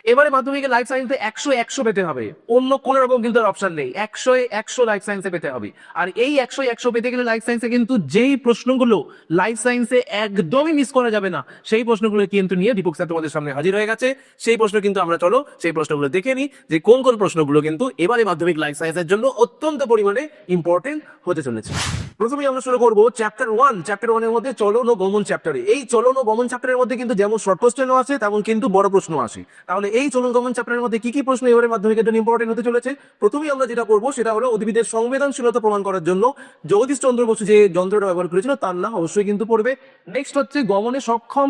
এবারে মাধ্যমিকে লাইফ সায়েন্সে 100 পেতে হবে, অন্য কোন রকম কিন্তু অপশন নেই, 100 লাইফ সায়েন্সে পেতে হবে। আর এই 100 পেতে গেলে লাইফ সায়েন্সে কিন্তু যেই প্রশ্নগুলো লাইফ সায়েন্সে একদমই মিস করা যাবে না, সেই প্রশ্নগুলো কিন্তু নিয়ে দীপক স্যার তোমাদের সামনে হাজির হয়ে গেছে। সেই প্রশ্ন কিন্তু আমরা চলো সেই প্রশ্নগুলো দেখে নিই, যে কোন কোন প্রশ্নগুলো কিন্তু এবারে মাধ্যমিক লাইফ সায়েন্সের জন্য অত্যন্ত পরিমাণে ইম্পর্টেন্ট হতে চলেছে। প্রথমেই আমরা শুরু করবো চ্যাপ্টার 1। চ্যাপ্টার 1 এর মধ্যে চলন ও গমন চ্যাপ্টারে। এই চলন ও গমন চ্যাপ্টারের মধ্যে কিন্তু যেমন শর্ট কোশ্চেনও আছে তেমন কিন্তু বড় প্রশ্ন আসে। তাহলে এই চলন গমন চ্যাপ্টারের মধ্যে কি কি প্রশ্ন এবারে মাধ্যমিকের জন্য ইম্পর্টেন্ট হতে চলেছে? প্রথমেই আমরা যেটা করবো সেটা হলো উদ্ভিদের সংবেদনশীলতা প্রমাণ করার জন্য জগদীশ চন্দ্র বসু যে যন্ত্রটা ব্যবহার করেছিল তার নাম অবশ্যই কিন্তু পড়বে। নেক্সট হচ্ছে গমনে সক্ষম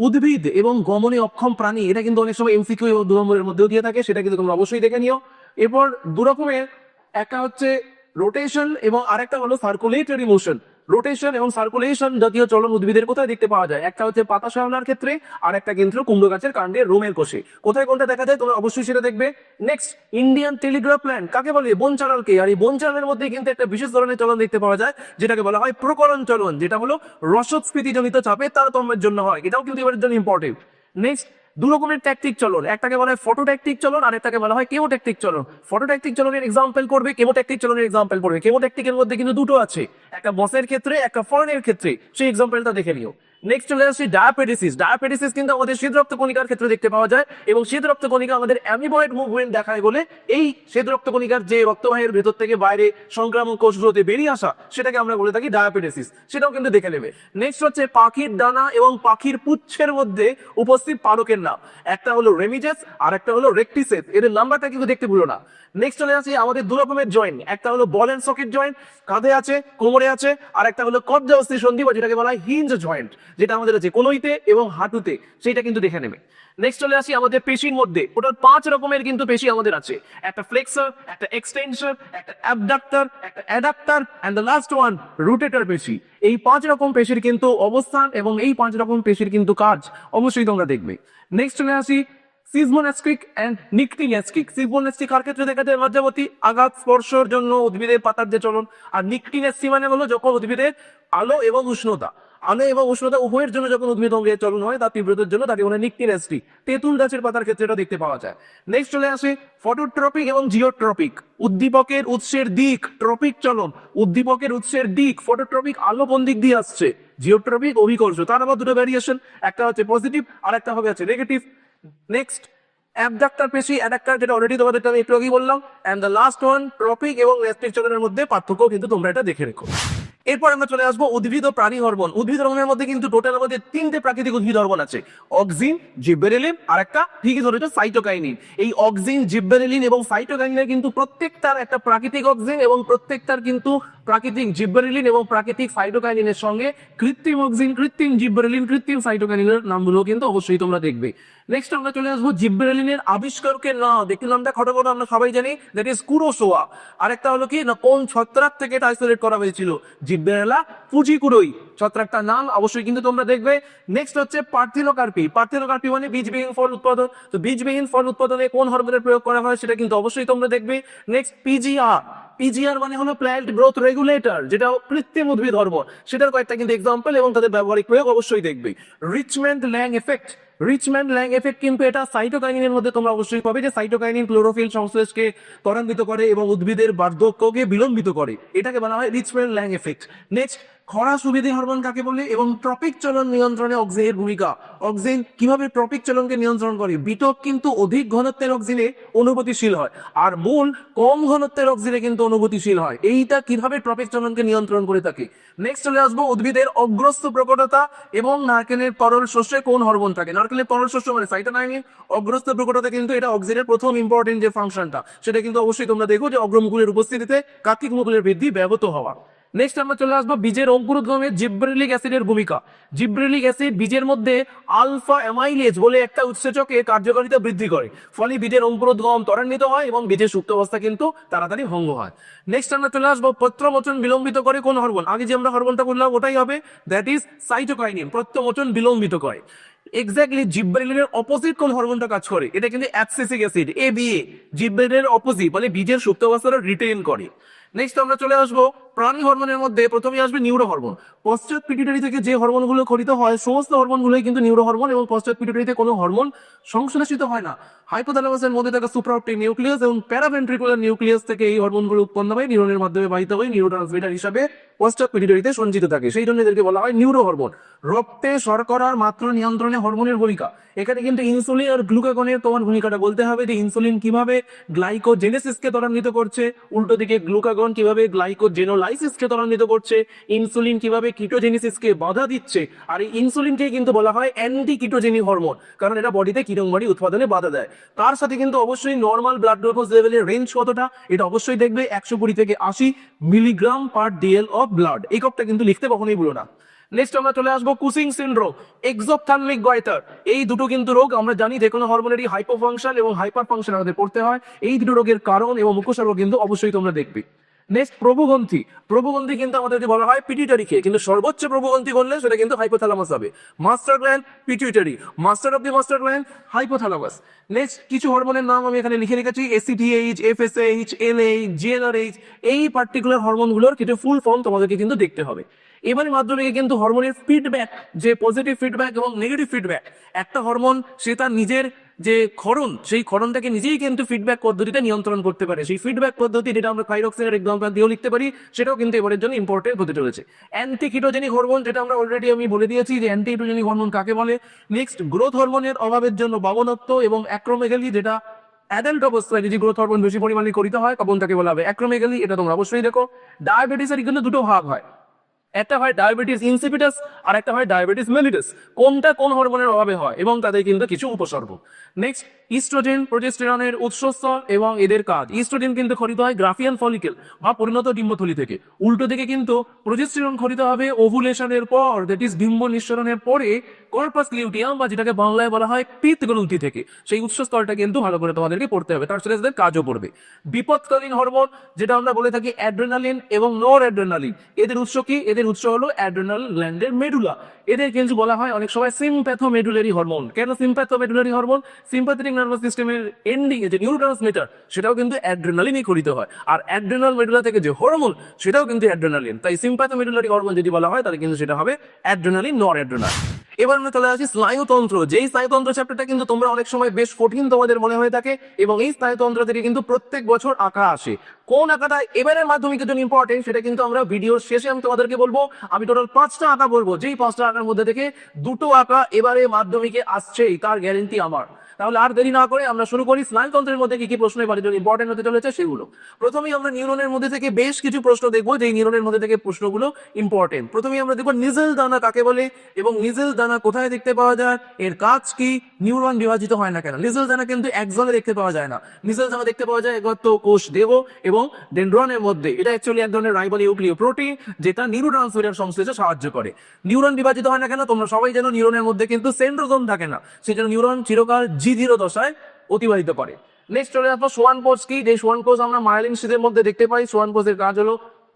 উদ্ভিদ এবং গমনে অক্ষম প্রাণী, এটা কিন্তু অনেক সময় এমসিকিউ এবং 2 নম্বরের মধ্যেও দিয়ে থাকে, সেটা কিন্তু তোমরা অবশ্যই দেখে নিও। এরপর দু রকমের, একটা হচ্ছে রোটেশন এবং আরেকটা হলো সার্কুলেটরি মোশন। রোটেশন এবং সার্কুলেশন জাতীয় চলন উদ্ভিদের কোথায় দেখতে পাওয়া যায়? একটা হচ্ছে পাতা শ্যাওলার ক্ষেত্রে, আর একটা কিন্তু কুমড়ো গাছের কাণ্ডে রোমের কোষে। কোথায় কোনটা দেখা যায় তোমরা অবশ্যই সেটা দেখবে। নেক্সট, ইন্ডিয়ান টেলিগ্রাফ প্ল্যান্ট কাকে বলে? বন চালালকে। আর এই বন চালালের মধ্যে কিন্তু একটা বিশেষ ধরনের চলন দেখতে পাওয়া যায় যেটাকে বলা হয় প্রকরণ চলন, যেটা হলো রসদ স্ফীতিজনিত চাপে তারতম্যের জন্য হয়। এটাও কিন্তু এবারের জন্য ইম্পর্টেন্ট। নেক্সট, দু রকমের ট্যাকটিক চলন, একটাকে বলা হয় ফটোট্যাকটিক চলন আর একটাকে বলা হয় কেমোট্যাকটিক চলন। ফটোট্যাকটিক চলনের এক্সাম্পল করবে, কেমোট্যাকটিক চলনের এক্সাম্পল করবে। কেমোট্যাকটিকের মধ্যে কিন্তু দুটো আছে, একটা বসের ক্ষেত্রে একটা ফরেনের ক্ষেত্রে, সেই এক্সাম্পলটা দেখে নিও। নেক্সট চলে আসছি ডায়াপেটিসিস। ডায়াপেটিসিস কিন্তু আমাদের শ্বেত রক্ত কণিকার ক্ষেত্রে দেখতে পাওয়া যায়, এবং শ্বেত রক্ত কণিকা আমাদের অ্যামিবয়েড মুভমেন্ট দেখায় বলে এই শ্বেত রক্ত কণিকার যে রক্তবাহের ভেতর থেকে বাইরে সংক্রামক কোষগুলোতে বেরিয়ে আসা, সেটাকে আমরা বলে থাকি ডায়াপেটিসিস, সেটাও কিন্তু দেখে নেবে। নেক্সট হচ্ছে পাখির ডানা এবং পাখির পুচ্ছের মধ্যে উপস্থিত পালকের নাম, একটা হলো রেমিজেস আর একটা হলো রেকটিসেস, এদের নাম্বারটা কিন্তু দেখতে ভুলো না। নেক্সট চলে আসি আমাদের দু রকমের জয়েন্ট, একটা হলো বল এন্ড সকেট জয়েন্ট, কাঁধে আছে কোমরে আছে, আর একটা হলো কবজা অস্থি সন্ধি বা যেটাকে বলা হয় হিঞ্জ জয়েন্ট, যেটা আমাদের আছে কনুইতে এবং হাঁটুতে, সেটা কিন্তু দেখে নেবে। নেক্সট চলে আসি আমাদের পেশির মধ্যে, টোটাল 5 রকমের কিন্তু পেশি আমাদের আছে, একটা ফ্লেক্সর, একটা এক্সটেনসর, একটা অ্যাবডাক্টর, একটা adapter and the last one rotator পেশি। এই 5 রকম পেশির কিন্তু অবস্থান এবং এই 5 রকম পেশির কিন্তু কাজ অবশ্যই তোমরা দেখবে। নেক্সট চলে আসি সিজমোনাস্টিক এন্ড নিকটিনাস্টিক। সিজমোনাস্টিক কার ক্ষেত্রে দেখা যায়? মধ্যবর্তী আঘাত স্পর্শের জন্য উদ্ভিদের পাতার যে চলন। আর নিকটিনাস্টি মানে হলো যখন উদ্ভিদের আলো এবং উষ্ণতা উভয়ের জন্য যখন উদ্ভিদ অঙ্গের চলন হয় তার তীব্রতার জন্য, তাকে বলে নিকটিনাস্টি। তেঁতুল গাছের পাতার ক্ষেত্রে এটা দেখতে পাওয়া যায়। নেক্সট চলে আসে ফটোট্রপিক এবং জিওট্রপিক। উদ্দীপকের উৎসের দিক ট্রপিক চলন, উদ্দীপকের উৎসের দিক ফটোট্রপিক আলো কোন দিক দিয়ে আসছে, জিওট্রপিক অভিকর্ষ। তার আবার দুটো ভ্যারিয়েশন, একটা হচ্ছে পজিটিভ আর একটা হবে আছে নেগেটিভ। নেক্সট অ্যাবডাক্টর পেশি, অ্যাডাক্টর, যেটা অলরেডি তোমাদের আমি একটু আগেই বললাম। And the last one tropic এবং ন্যাস্টিক চলনের মধ্যে পার্থক্য কিন্তু তোমরা এটা দেখে রেখো। এরপর আমরা চলে আসবো উদ্ভিদ ও প্রাণী হরমোন। উদ্ভিদ হরমোনের মধ্যে কিন্তু টোটাল আমাদের 3টে প্রাকৃতিক উদ্ভিদ হরমোন আছে, অক্সিন, জিব্বেরেলিন আর একটা ঠিকই ধরেছো সাইটোকাইনিন। এই অক্সিন, জিব্বেরেলিন এবং সাইটোকাইনিনের কিন্তু প্রত্যেকটার একটা প্রাকৃতিক অক্সিন এবং প্রত্যেকটার কিন্তু প্রাকৃতিক জিব্বেরেলিন এবং প্রাকৃতিক সাইটোকাইনিনের সঙ্গে কৃত্রিম অক্সিন, কৃত্রিম জিব্বেরেলিন, কৃত্রিম সাইটোকাইনিনের নামগুলো কিন্তু অবশ্যই তোমরা দেখবে। নেক্সট আমরা চলে আসবো জিব্বেরেলিনের আবিষ্কারকের নাম। দেখতে নামটা খটোখটো আমরা সবাই জানি, দ্যাট ইজ কুরোসোয়া। আরেকটা হলো কি না, কোন ছত্রাক থেকে এটা আইসোলেট করা হয়েছিল? জিব্বেরেলা ফুজিকুরোই ছত্রাকটার নাম অবশ্যই কিন্তু তোমরা দেখবে। নেক্সট হচ্ছে পার্থেনোকার্পি। পার্থেনোকার্পি মানে বীজবিহীন ফল উৎপাদন। তো বীজবিহীন ফল উৎপাদনে কোন হরমোনের প্রয়োগ করা হয় সেটা কিন্তু অবশ্যই তোমরা দেখবে। Next PGR. পিজিআর মানে হলো প্ল্যান্ট গ্রোথ রেগুলেটর, যেটা কৃত্রিম উদ্ভিদ হরমোন, সেটার কয়েকটা কিন্তু এক্সাম্পল এবং তাদের ব্যবহারিক প্রয়োগ অবশ্যই দেখবে। রিচম্যান্ড ল্যাং এফেক্ট। রিচম্যান্ড ল্যাং এফেক্ট কিন্তু এটা সাইটোকাইনিনের মধ্যে তোমরা অবশ্যই পাবে, যে সাইটোকাইনিন ক্লোরোফিল সংশ্লেষকে ত্বরান্বিত করে এবং উদ্ভিদের বার্ধক্যকে বিলম্বিত করে, এটাকে বলা হয় রিচম্যান্ড ল্যাং এফেক্ট। নেক্সট, খরা সুবিধি হরমোন কাকে বলে এবং ট্রপিক চলন নিয়ন্ত্রণে অক্সিনের ভূমিকা। অক্সিন কিভাবে ট্রপিক চলনকে নিয়ন্ত্রণ করে? বিটক কিন্তু অধিক ঘনত্বের অক্সিনে অনুভূতিশীল হয়, আর মূল কম ঘনত্বের অক্সিনে কিন্তু অনুভূতিশীল হয়। এইটা কিভাবে ট্রপিক চলনকে নিয়ন্ত্রণ করে থাকে। নেক্সট চলে আসবো উদ্ভিদের অগ্রস্ত প্রকটতা এবং নারকেলের তরল শস্যে কোন হরমোন থাকে। নারকেলের তরল শস্য মানে সাইটোকাইনিন। অগ্রস্ত প্রকটতা কিন্তু এটা অক্সিনের প্রথম ইম্পর্টেন্ট যে ফাংশনটা, সেটা কিন্তু অবশ্যই তোমরা দেখো যে অগ্রমুকুলের উপস্থিতিতে কার্তিক মুকুলের বৃদ্ধি ব্যাহত হওয়া। নেক্সট আমরা চলে আসবো বীজের অঙ্কুরোদ্গমে জিব্রেলিক অ্যাসিডের ভূমিকা। জিব্রেলিক অ্যাসিড বীজের মধ্যে আলফা অ্যামাইলেজ বলে একটা উৎসেচকের কার্যকারিতা বৃদ্ধি করে, ফলে বীজের অঙ্কুরোদ্গম ত্বরান্বিত হয় এবং বীজের সুপ্ত অবস্থা কিন্তু তাড়াতাড়ি ভঙ্গ হয়। নেক্সট আমরা চলে আসবো পত্রমোচন বিলম্বিত করে কোন হরমোন। আগে যে আমরা হরমোনটা বললাম ওটাই হবে, দ্যাট ইজ সাইটোকাইনিন। পত্রমোচন বিলম্বিত করে। এক্স্যাক্টলি জিব্রেলিনের অপোজিট কোন হরমোনটা কাজ করে? এটা কিন্তু অ্যাবসিসিক অ্যাসিড, এবিএ। জিব্রেলিনের অপোজিট মানে বীজের সুপ্ত অবস্থাটা রিটেইন করে। নেক্সট আমরা চলে আসবো প্রাণী হরমোনের মধ্যে প্রথমে আসবে নিউরো হরমোন। পশ্চাৎ পিটুইটারি থেকে যে হরমোনগুলো খরিত হয় সমস্ত হরমোনগুলোই কিন্তু নিউরো হরমোন, এবং পশ্চাৎ পিটুইটারিতে কোনো হরমোন সংশ্লেষিত হয় না। হাইপোথ্যালামাসের মধ্যে থাকা সুপ্রাঅপটিক নিউক্লিয়াস এবং প্যারাভেন্ট্রিকুলার নিউক্লিয়াস থেকে এই হরমোনগুলো উৎপন্ন হয়, নিউরনের মাধ্যমে বাহিত হয়ে নিউরোট্রান্সমিটার হিসাবে পশ্চাৎ পিটুইটারিতে সঞ্চিত থাকে, সেই জন্য এদেরকে বলা হয় নিউরো হরমোন। রক্তে শর্করার মাত্রা নিয়ন্ত্রণে হরমোনের ভূমিকা, এখানে কিন্তু ইনসুলিন আর গ্লুকাগনের তোমার ভূমিকাটা বলতে হবে, যে ইনসুলিন কিভাবে গ্লাইকোজেনেসিসকে ত্বরান্বিত করছে, উল্টো দিকে গ্লুকাগন কিভাবে গ্লাইকোজেনোলাইসিসকে ত্বরান্বিত করছে, ইনসুলিন কিভাবে কিটোজেনেসিসকে বাধা দিচ্ছে। আর এই ইনসুলিনকে কিন্তু বলা হয় অ্যান্টি কিটোজেনিক হরমোন, কারণ এটা বডিতে কিটোন বডি উৎপাদনে বাধা দেয়। তার সাথে কিন্তু অবশ্যই নর্মাল ব্লাড গ্লুকোজ লেভেলের রেঞ্জ কতটা এটা অবশ্যই দেখবে, 120 থেকে 80 milligram per dl of blood. এককটা কিন্তু লিখতে কখনোই ভুলো না। নেক্সট আমরা চলে আসবো কুসিং সিনড্রোম, এক্সোপথ্যালমিক গয়টার। এই দুটো কিন্তু রোগ আমরা জানি যে কোনো হরমোনেরই হাইপোফাংশন এবং হাইপার ফাংশন আমাদের পড়তে হয়। এই দুটো রোগের কারণ এবং উপসর্গ কিন্তু অবশ্যই তোমরা দেখবে। নেক্সট প্রভুগ্রন্থি, প্রভুগ্রন্থি কিন্তু আমাদেরকে বলা হয় পিটুইটারিকে, কিন্তু সর্বোচ্চ প্রভুগ্রন্থি বললে সেটা কিন্তু হাইপোথ্যালামাস হবে। Master gland pituitary, master of the master gland hypothalamus. Next কিছু হরমোনের নাম আমি এখানে লিখে রেখেছি, এসিটিএইচ, এফএসএইচ, এলএইচ, জিএনআরএইচ। এই পার্টিকুলার হরমোনগুলোর কিছু ফুল ফর্ম তোমাদেরকে কিন্তু দেখতে হবে। এবারে মাধ্যমিকে কিন্তু হরমোনের ফিডব্যাক, যে পজিটিভ ফিডব্যাক এবং নেগেটিভ ফিডব্যাক, একটা হরমোন সে তার নিজের যে ক্ষরণ, সেই ক্ষরণটাকে নিজেই কিন্তু ফিডব্যাক পদ্ধতিতে নিয়ন্ত্রণ করতে পারে। সেই ফিডব্যাক পদ্ধতি যেটা আমরা থাইরক্সিনের এক্সাম্পল দিয়েও লিখতে পারি, সেটাও কিন্তু এবারের জন্য ইম্পর্টেন্ট হতে চলেছে। অ্যান্টি কিটোজেনিক হরমোন, যেটা আমরা অলরেডি আমি বলে দিয়েছি যে অ্যান্টি কিটোজেনিক হরমোন কাকে বলে। নেক্সট গ্রোথ হরমোনের অভাবের জন্য বামনত্ব এবং অ্যাক্রোমেগালি, যেটা অ্যাডাল্ট অবস্থায় যদি গ্রোথ হরমোন বেশি পরিমাণে করিতে হয় তখন তাকে বলা হবে অ্যাক্রোমেগালি, এটা তোমরা অবশ্যই দেখো। ডায়াবেটিসের কিন্তু দুটো ভাগ হয়, একটা হয় ডায়াবেটিস ইনসিপিটাস আর একটা হয় ডায়াবেটিস মেলিটাস। কোনটা কোন হরমোনের অভাবে হয় এবং তাদের কিন্তু কিছু উপসর্গ। নেক্সট ইস্ট্রোজেন প্রোজেস্টেরনের উৎসস্থল এবং এদের কাজ। ইস্ট্রোজেন কিন্তু খরিত হয় গ্রাফিয়ান ফলিকেল বা পরিণত ডিম্বথলি থেকে, উল্টো দিকে কিন্তু প্রোজেস্টেরন খরিত হবে ওভুলেশনের পর, দ্যাট ইজ ডিম্ব নিঃসরণের পরে কর্পাস লিউটিয়াম বা যেটাকে বাংলায় বলা হয় পিত্ত গ্রন্থি থেকে। সেই উৎসস্থলটা কিন্তু ভালো করে তোমাদেরকে পড়তে হবে, তার সাথে তাদের কাজও পড়বে। বিপদকালীন হরমোন, যেটা আমরা বলে থাকি অ্যাড্রেনালিন এবং নর অ্যাড্রেনালিন, এদের উৎস কি? এদের উৎস হলো অ্যাড্রেনাল গ্ল্যান্ডের মেডুলা। এদের কিন্তু বলা হয় অনেক সময় সিম্প্যাথোমেডুলারি হরমোন। কেন সিম্প্যাথোমেডুলারি হরমোন? সিম্প্যাথেটিক নার্ভাস সিস্টেমের এন্ডিং যে নিউরোট্রান্সমিটার, সেটাও কিন্তু অ্যাড্রেনালিনই খরিত হয়, আর অ্যাড্রেনাল মেডুলা থেকে যে হরমোন সেটাও কিন্তু অ্যাড্রেনালিন। তাই সিম্প্যাথোমেডুলারি হরমোন যদি বলা হয় তাহলে কিন্তু সেটা হবে অ্যাড্রেনালিন, নর অ্যাড্রেনাল। এবার আমরা চলে আসি স্নায়ুতন্ত্র। যেই স্নায়ুতন্ত্র চ্যাপ্টারটা কিন্তু তোমরা অনেক সময় বেশ কঠিন তোমাদের মনে হয়ে থাকে, এবং এই স্নায়ুতন্ত্র থেকে কিন্তু প্রত্যেক বছর আঁকা আসে। কোন আঁকাটা এবারের মাধ্যমিকের জন্য ইম্পর্টেন্ট সেটা কিন্তু আমরা ভিডিওর শেষে আমি তোমাদেরকে বলবো। আমি টোটাল 5টা আঁকা বলবো, যেই 5টা আঁকার মধ্যে থেকে 2টো আঁকা এবারে মাধ্যমিকে আসছেই, তার গ্যারেন্টি আমার। তাহলে আর দেরি না করে আমরা শুরু করি। স্নায়ুতন্ত্রের মধ্যে কি কি প্রশ্ন এবারের জন্য ইম্পর্টেন্ট হতে চলেছে সেগুলো। প্রথমেই আমরা নিউরনের মধ্যে থেকে বেশ কিছু প্রশ্ন দেখবো, যেই নিউরনের মধ্যে থেকে প্রশ্নগুলো ইম্পর্টেন্ট। প্রথমেই আমরা দেখবো নিজেল দানা কাকে বলে এবং নিজেল দানা কোথায় দেখতে পাওয়া যায়, এর কাজ কি, নিউরন বিভাজিত হয় না কেন। নিজেল দানা কিন্তু একজনে দেখতে পাওয়া যায় না, নিজেল দানা দেখতে পাওয়া যায় একমাত্র কোষ দেহ এবং ডেনড্রনের মধ্যে। এটা অ্যাকচুয়ালি এক ধরনের রাইবোনিউক্লিয় প্রোটিন, যেটা নিউরোট্রান্সমিটার সংশ্লেষে সাহায্য করে। নিউরন বিভাজিত হয় না কেন? তোমরা সবাই জানো নিউরনের মধ্যে কিন্তু সেন্ট্রোজোম থাকে না, সেজন্য নিউরন চিরকাল G0 দশায় অতিবাহিত করে। নেক্সট চলে আসবো সোয়ান কোষ কি। যে সোয়ান কোষ আমরা মায়েলিন শিথের মধ্যে দেখতে পাই, সোয়ান কোষের কাজ হলো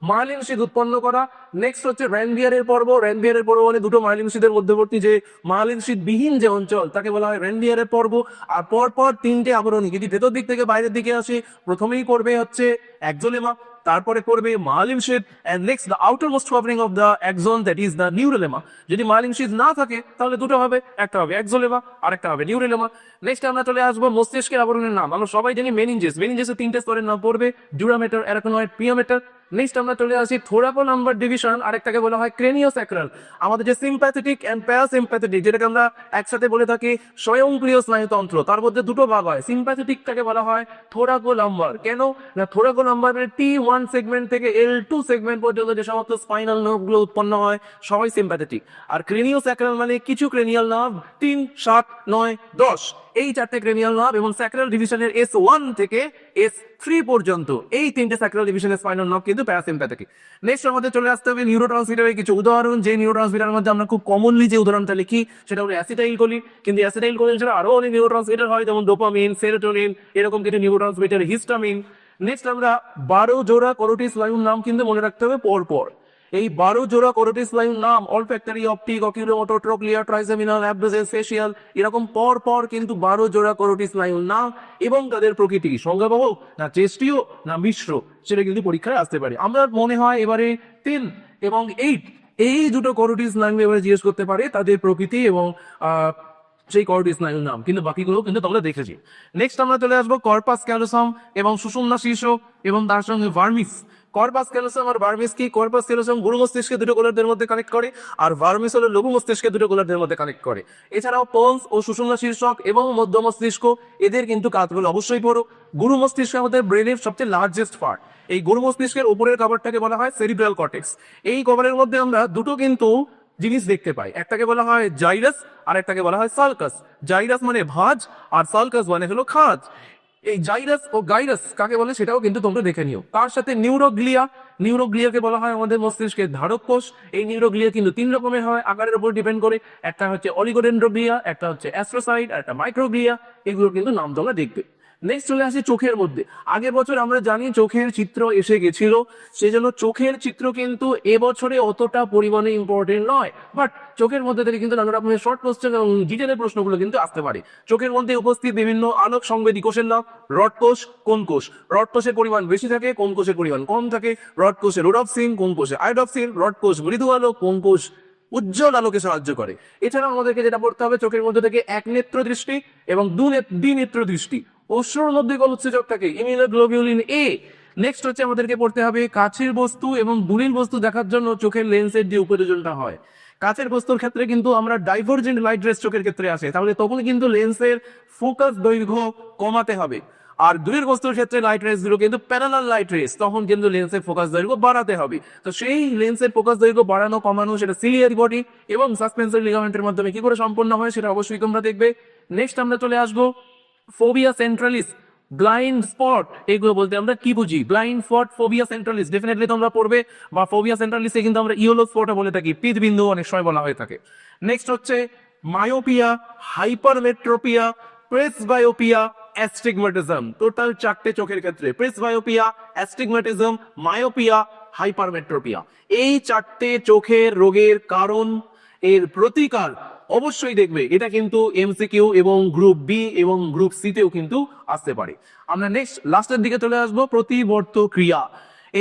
মায়েলিন শিথ উৎপন্ন করা। নেক্সট হচ্ছে রেনভিয়ারের পর্ব। রেনভিয়ারের পর্ব মানে দুটো মায়েলিন শিথের মধ্যবর্তী যে মায়েলিন শিথ বিহীন যে অঞ্চল, তাকে বলা হয় রেনভিয়ারের পর্ব। আর পরপর 3টে আবরণী যদি ভেতর দিক থেকে বাইরের দিকে আসে, প্রথমেই করবে হচ্ছে এক্সোলেমা, তারপরে করবে myelin sheath, and next the outermost covering of the axon, that is the neurolemma. যদি মায়েলিন শিথ না থাকে তাহলে দুটো হবে, একটা হবে এক্সোলেমা আর একটা হবে নিউরোলেমা। নেক্সট আমরা চলে আসবো মস্তিষ্কের আবরণের নাম। আমরা সবাই জানি মেনিনজেস। মেনিনজেসের 3টে স্তরের নাম পড়বে, ডিউরামেটার, অ্যারাকনয়েড, পিয়ামেটার। নেক্সট আমরা চলে আসি থোরাকো নাম্বার ডিভিশন, আরেকটাকে বলা হয় ক্রেনিওস্যাক্রাল। আমাদের যে সিম্প্যাথেটিক এন্ড প্যারাসিম্প্যাথেটিক, যেটাকে আমরা একসাথে বলে থাকি স্বয়ংক্রিয় স্নায়ুতন্ত্র, তার মধ্যে দুটো ভাগ হয়। সিম্প্যাথেটিকটাকে বলা হয় থোরাকো নাম্বার। কেন না থোরাকো নাম্বার মানে T1 সেগমেন্ট থেকে L2 সেগমেন্ট পর্যন্ত যে সমস্ত স্পাইনাল নার্ভগুলো উৎপন্ন হয় সবাই সিম্প্যাথেটিক। আর ক্রেনিওস্যাক্রাল মানে কিছু ক্রেনিয়াল নার্ভ 3, 7, 9, 10, এই 4টে ক্রেনিয়াল নার্ভ এবং স্যাক্রাল ডিভিশনের S1 থেকে S3 পর্যন্ত এই 3টে স্যাক্রাল ডিভিশনের স্পাইনাল নার্ভ কিন্তু প্যারাসিম্প্যাথেটিক। নেক্সট আমাদের চলে আসতে হবে নিউরোট্রান্সমিটারের কিছু উদাহরণ। যে নিউরোট্রান্সমিটারের মধ্যে আমরা খুব কমনলি যে উদাহরণটা লিখি সেটা হলো অ্যাসিটাইল কোলিন, কিন্তু অ্যাসিটাইল কোলিন ছাড়া আরো অনেক নিউরোট্রান্সমিটার হয়, যেমন ডোপামিন, সেরোটোনিন, এরকম কিছু নিউরোট্রান্সমিটার, হিস্টামিন। নেক্সট আমরা 12 জোড়া করোটি স্নায়ুর নাম কিন্তু মনে রাখতে হবে পরপর। এই 12 জোড়া কোরোটিস স্নায়ুর নাম অলফ্যাক্টরি, অপটিক, অকিউলোমোটর, ট্রোক্লিয়ার, ট্রাইজেমিনাল, অ্যাবডোসেন, ফেশিয়াল, এরকম পর পর কিন্তু 12 জোড়া কোরোটিস স্নায়ুর নাম এবং তাদের প্রকৃতি সংজ্ঞাবহ না চেষ্টীয় না মিশ্র সেটা কিন্তু পরীক্ষায় আসতে পারে। আমরা মনে হয় এবারে 10 এবং 8 এই দুটো কোরোটিস স্নায়ু এবারে জিজ্ঞেস করতে পারে তাদের প্রকৃতি এবং সেই কোরোটিস স্নায়ুর নাম, কিন্তু বাকিগুলো কিন্তু তোমরা দেখেছি। নেক্সট আমরা চলে আসবো কর্পাস ক্যালোসাম এবং সুষুম্না শীর্ষ এবং তার সঙ্গে ভার্মিস। কর্পাস ক্যালোসাম আর ভার্মিস কি? কর্পাস ক্যালোসাম গুরু মস্তিষ্কে দুটো গোলার্ধের মধ্যে কানেক্ট করে, আর ভার্মিস হলো লঘু মস্তিষ্কে দুটো গোলার্ধের মধ্যে কানেক্ট করে। এছাড়াও পোন্স ও সুষুম্না শীর্ষক এবং মধ্য মস্তিষ্ক এদের কিন্তু কাজগুলো অবশ্যই পড়ো। গুরু মস্তিষ্ক আমাদের ব্রেনের সবচেয়ে লার্জেস্ট পার্ট। এই গুরু মস্তিষ্কের উপরের কভারটাকে বলা হয় সেরিব্রাল কর্টেক্স। এই কভারের মধ্যে আমরা দুটো কিন্তু জিনিস দেখতে পাই, একটাকে বলা হয় জাইরাস আর একটাকে বলা হয় সালকাস। জাইরাস মানে ভাঁজ আর সালকাস মানে হলো খাঁজ। এই জাইরাস ও গাইরাস কাকে বলে সেটাও কিন্তু তোমরা দেখে নিও। তার সাথে নিউরোগ্লিয়া, নিউরোগ্লিয়াকে বলা হয় আমাদের মস্তিষ্কের ধারক কোষ। এই নিউরোগ্লিয়া কিন্তু 3 রকমের হয় আকারের উপর ডিপেন্ড করে, একটা হচ্ছে অলিগোডেন্ড্রোগ্লিয়া, একটা হচ্ছে অ্যাস্ট্রোসাইট আর একটা মাইক্রোগ্লিয়া। এগুলো কিন্তু নাম তোমরা দেখবে। নেক্সট চলে আসে চোখের মধ্যে। আগের বছর আমরা জানি চোখের চিত্র এসে গেছিল, সেজন্য চোখের চিত্র কিন্তু এবছরে অতটা পরিমাণে ইম্পর্টেন্ট নয়, বাট চোখের মধ্যে থেকে কিন্তু নানা রকমের শর্ট কোশ্চেন এবং ডিটেলের প্রশ্নগুলো কিন্তু আসতে পারে। চোখের মধ্যে উপস্থিত বিভিন্ন আলোক সংবেদী কোষের নাম। রড কোষ, কোন কোষ? রড কোষের পরিমাণ বেশি থাকে, কোন কোষের পরিমাণ কম থাকে? রড কোষে রোডপসিন, কোন কোষে আয়োডপসিন? রড কোষ মৃদু আলো, কোন কোষ উজ্জ্বল আলোকে সাহায্য করে? এছাড়াও আমাদেরকে যেটা পড়তে হবে চোখের মধ্যে থেকে এক নেত্র দৃষ্টি এবং দ্বিনেত্র দৃষ্টি। অশ্রুর মধ্যে কোন উৎসেচক থাকে? ইমিউনোগ্লোবিউলিন এ। নেক্সট হচ্ছে আমাদেরকে পড়তে হবে কাছের বস্তু এবং দূরের বস্তু দেখার জন্য চোখের লেন্সের যে উপযোজনটা হয়। কাছের বস্তুর ক্ষেত্রে কিন্তু আমরা ডাইভার্জেন্ট লাইট রেস চোখের ক্ষেত্রে আসে, তাহলে তখন কিন্তু লেন্সের ফোকাস দৈর্ঘ্য কমাতে হবে। আর দূরের বস্তুর ক্ষেত্রে লাইট রেস গুলো কিন্তু প্যারালাল লাইট রেস, তখন কিন্তু লেন্সের ফোকাস দৈর্ঘ্য বাড়াতে হবে। তো সেই লেন্সের ফোকাস দৈর্ঘ্য বাড়ানো কমানো সেটা সিলিয়ারি বডি এবং সাসপেন্সরি লিগামেন্টের মাধ্যমে কি করে সম্পন্ন হয় সেটা অবশ্যই তোমরা দেখবে। নেক্সট আমরা চলে আসবো ফোবিয়া সেন্ট্রালিস, ব্লাইন্ড স্পট। এগুলো বলতে আমরা কি বুঝি? ব্লাইন্ড স্পট, ফোবিয়া সেন্ট্রালিস ডেফিনেটলি তোমরা পড়বে, বা ফোবিয়া সেন্ট্রালিসে কিন্তু আমরা ইয়েলো স্পটও বলে থাকি, পিতবিন্দু অনেক সময় বলা হয়ে থাকে। নেক্সট হচ্ছে myopia, hypermetropia, presbyopia, astigmatism. Total 4টে চোখের ক্ষেত্রে প্রেসবায়োপিয়া, অ্যাস্টিগম্যাটিজম, মায়োপিয়া, হাইপারমেট্রোপিয়া। এই 4টে চোখের রোগের কারণ, এর প্রতিকার অবশ্যই দেখবে। এটা কিন্তু এমসিকিউ এবং গ্রুপ বি এবং গ্রুপ সি তেও কিন্তু আসতে পারে। আমরা নেক্সট লাস্টের দিকে চলে আসবো প্রতিবর্ত ক্রিয়া।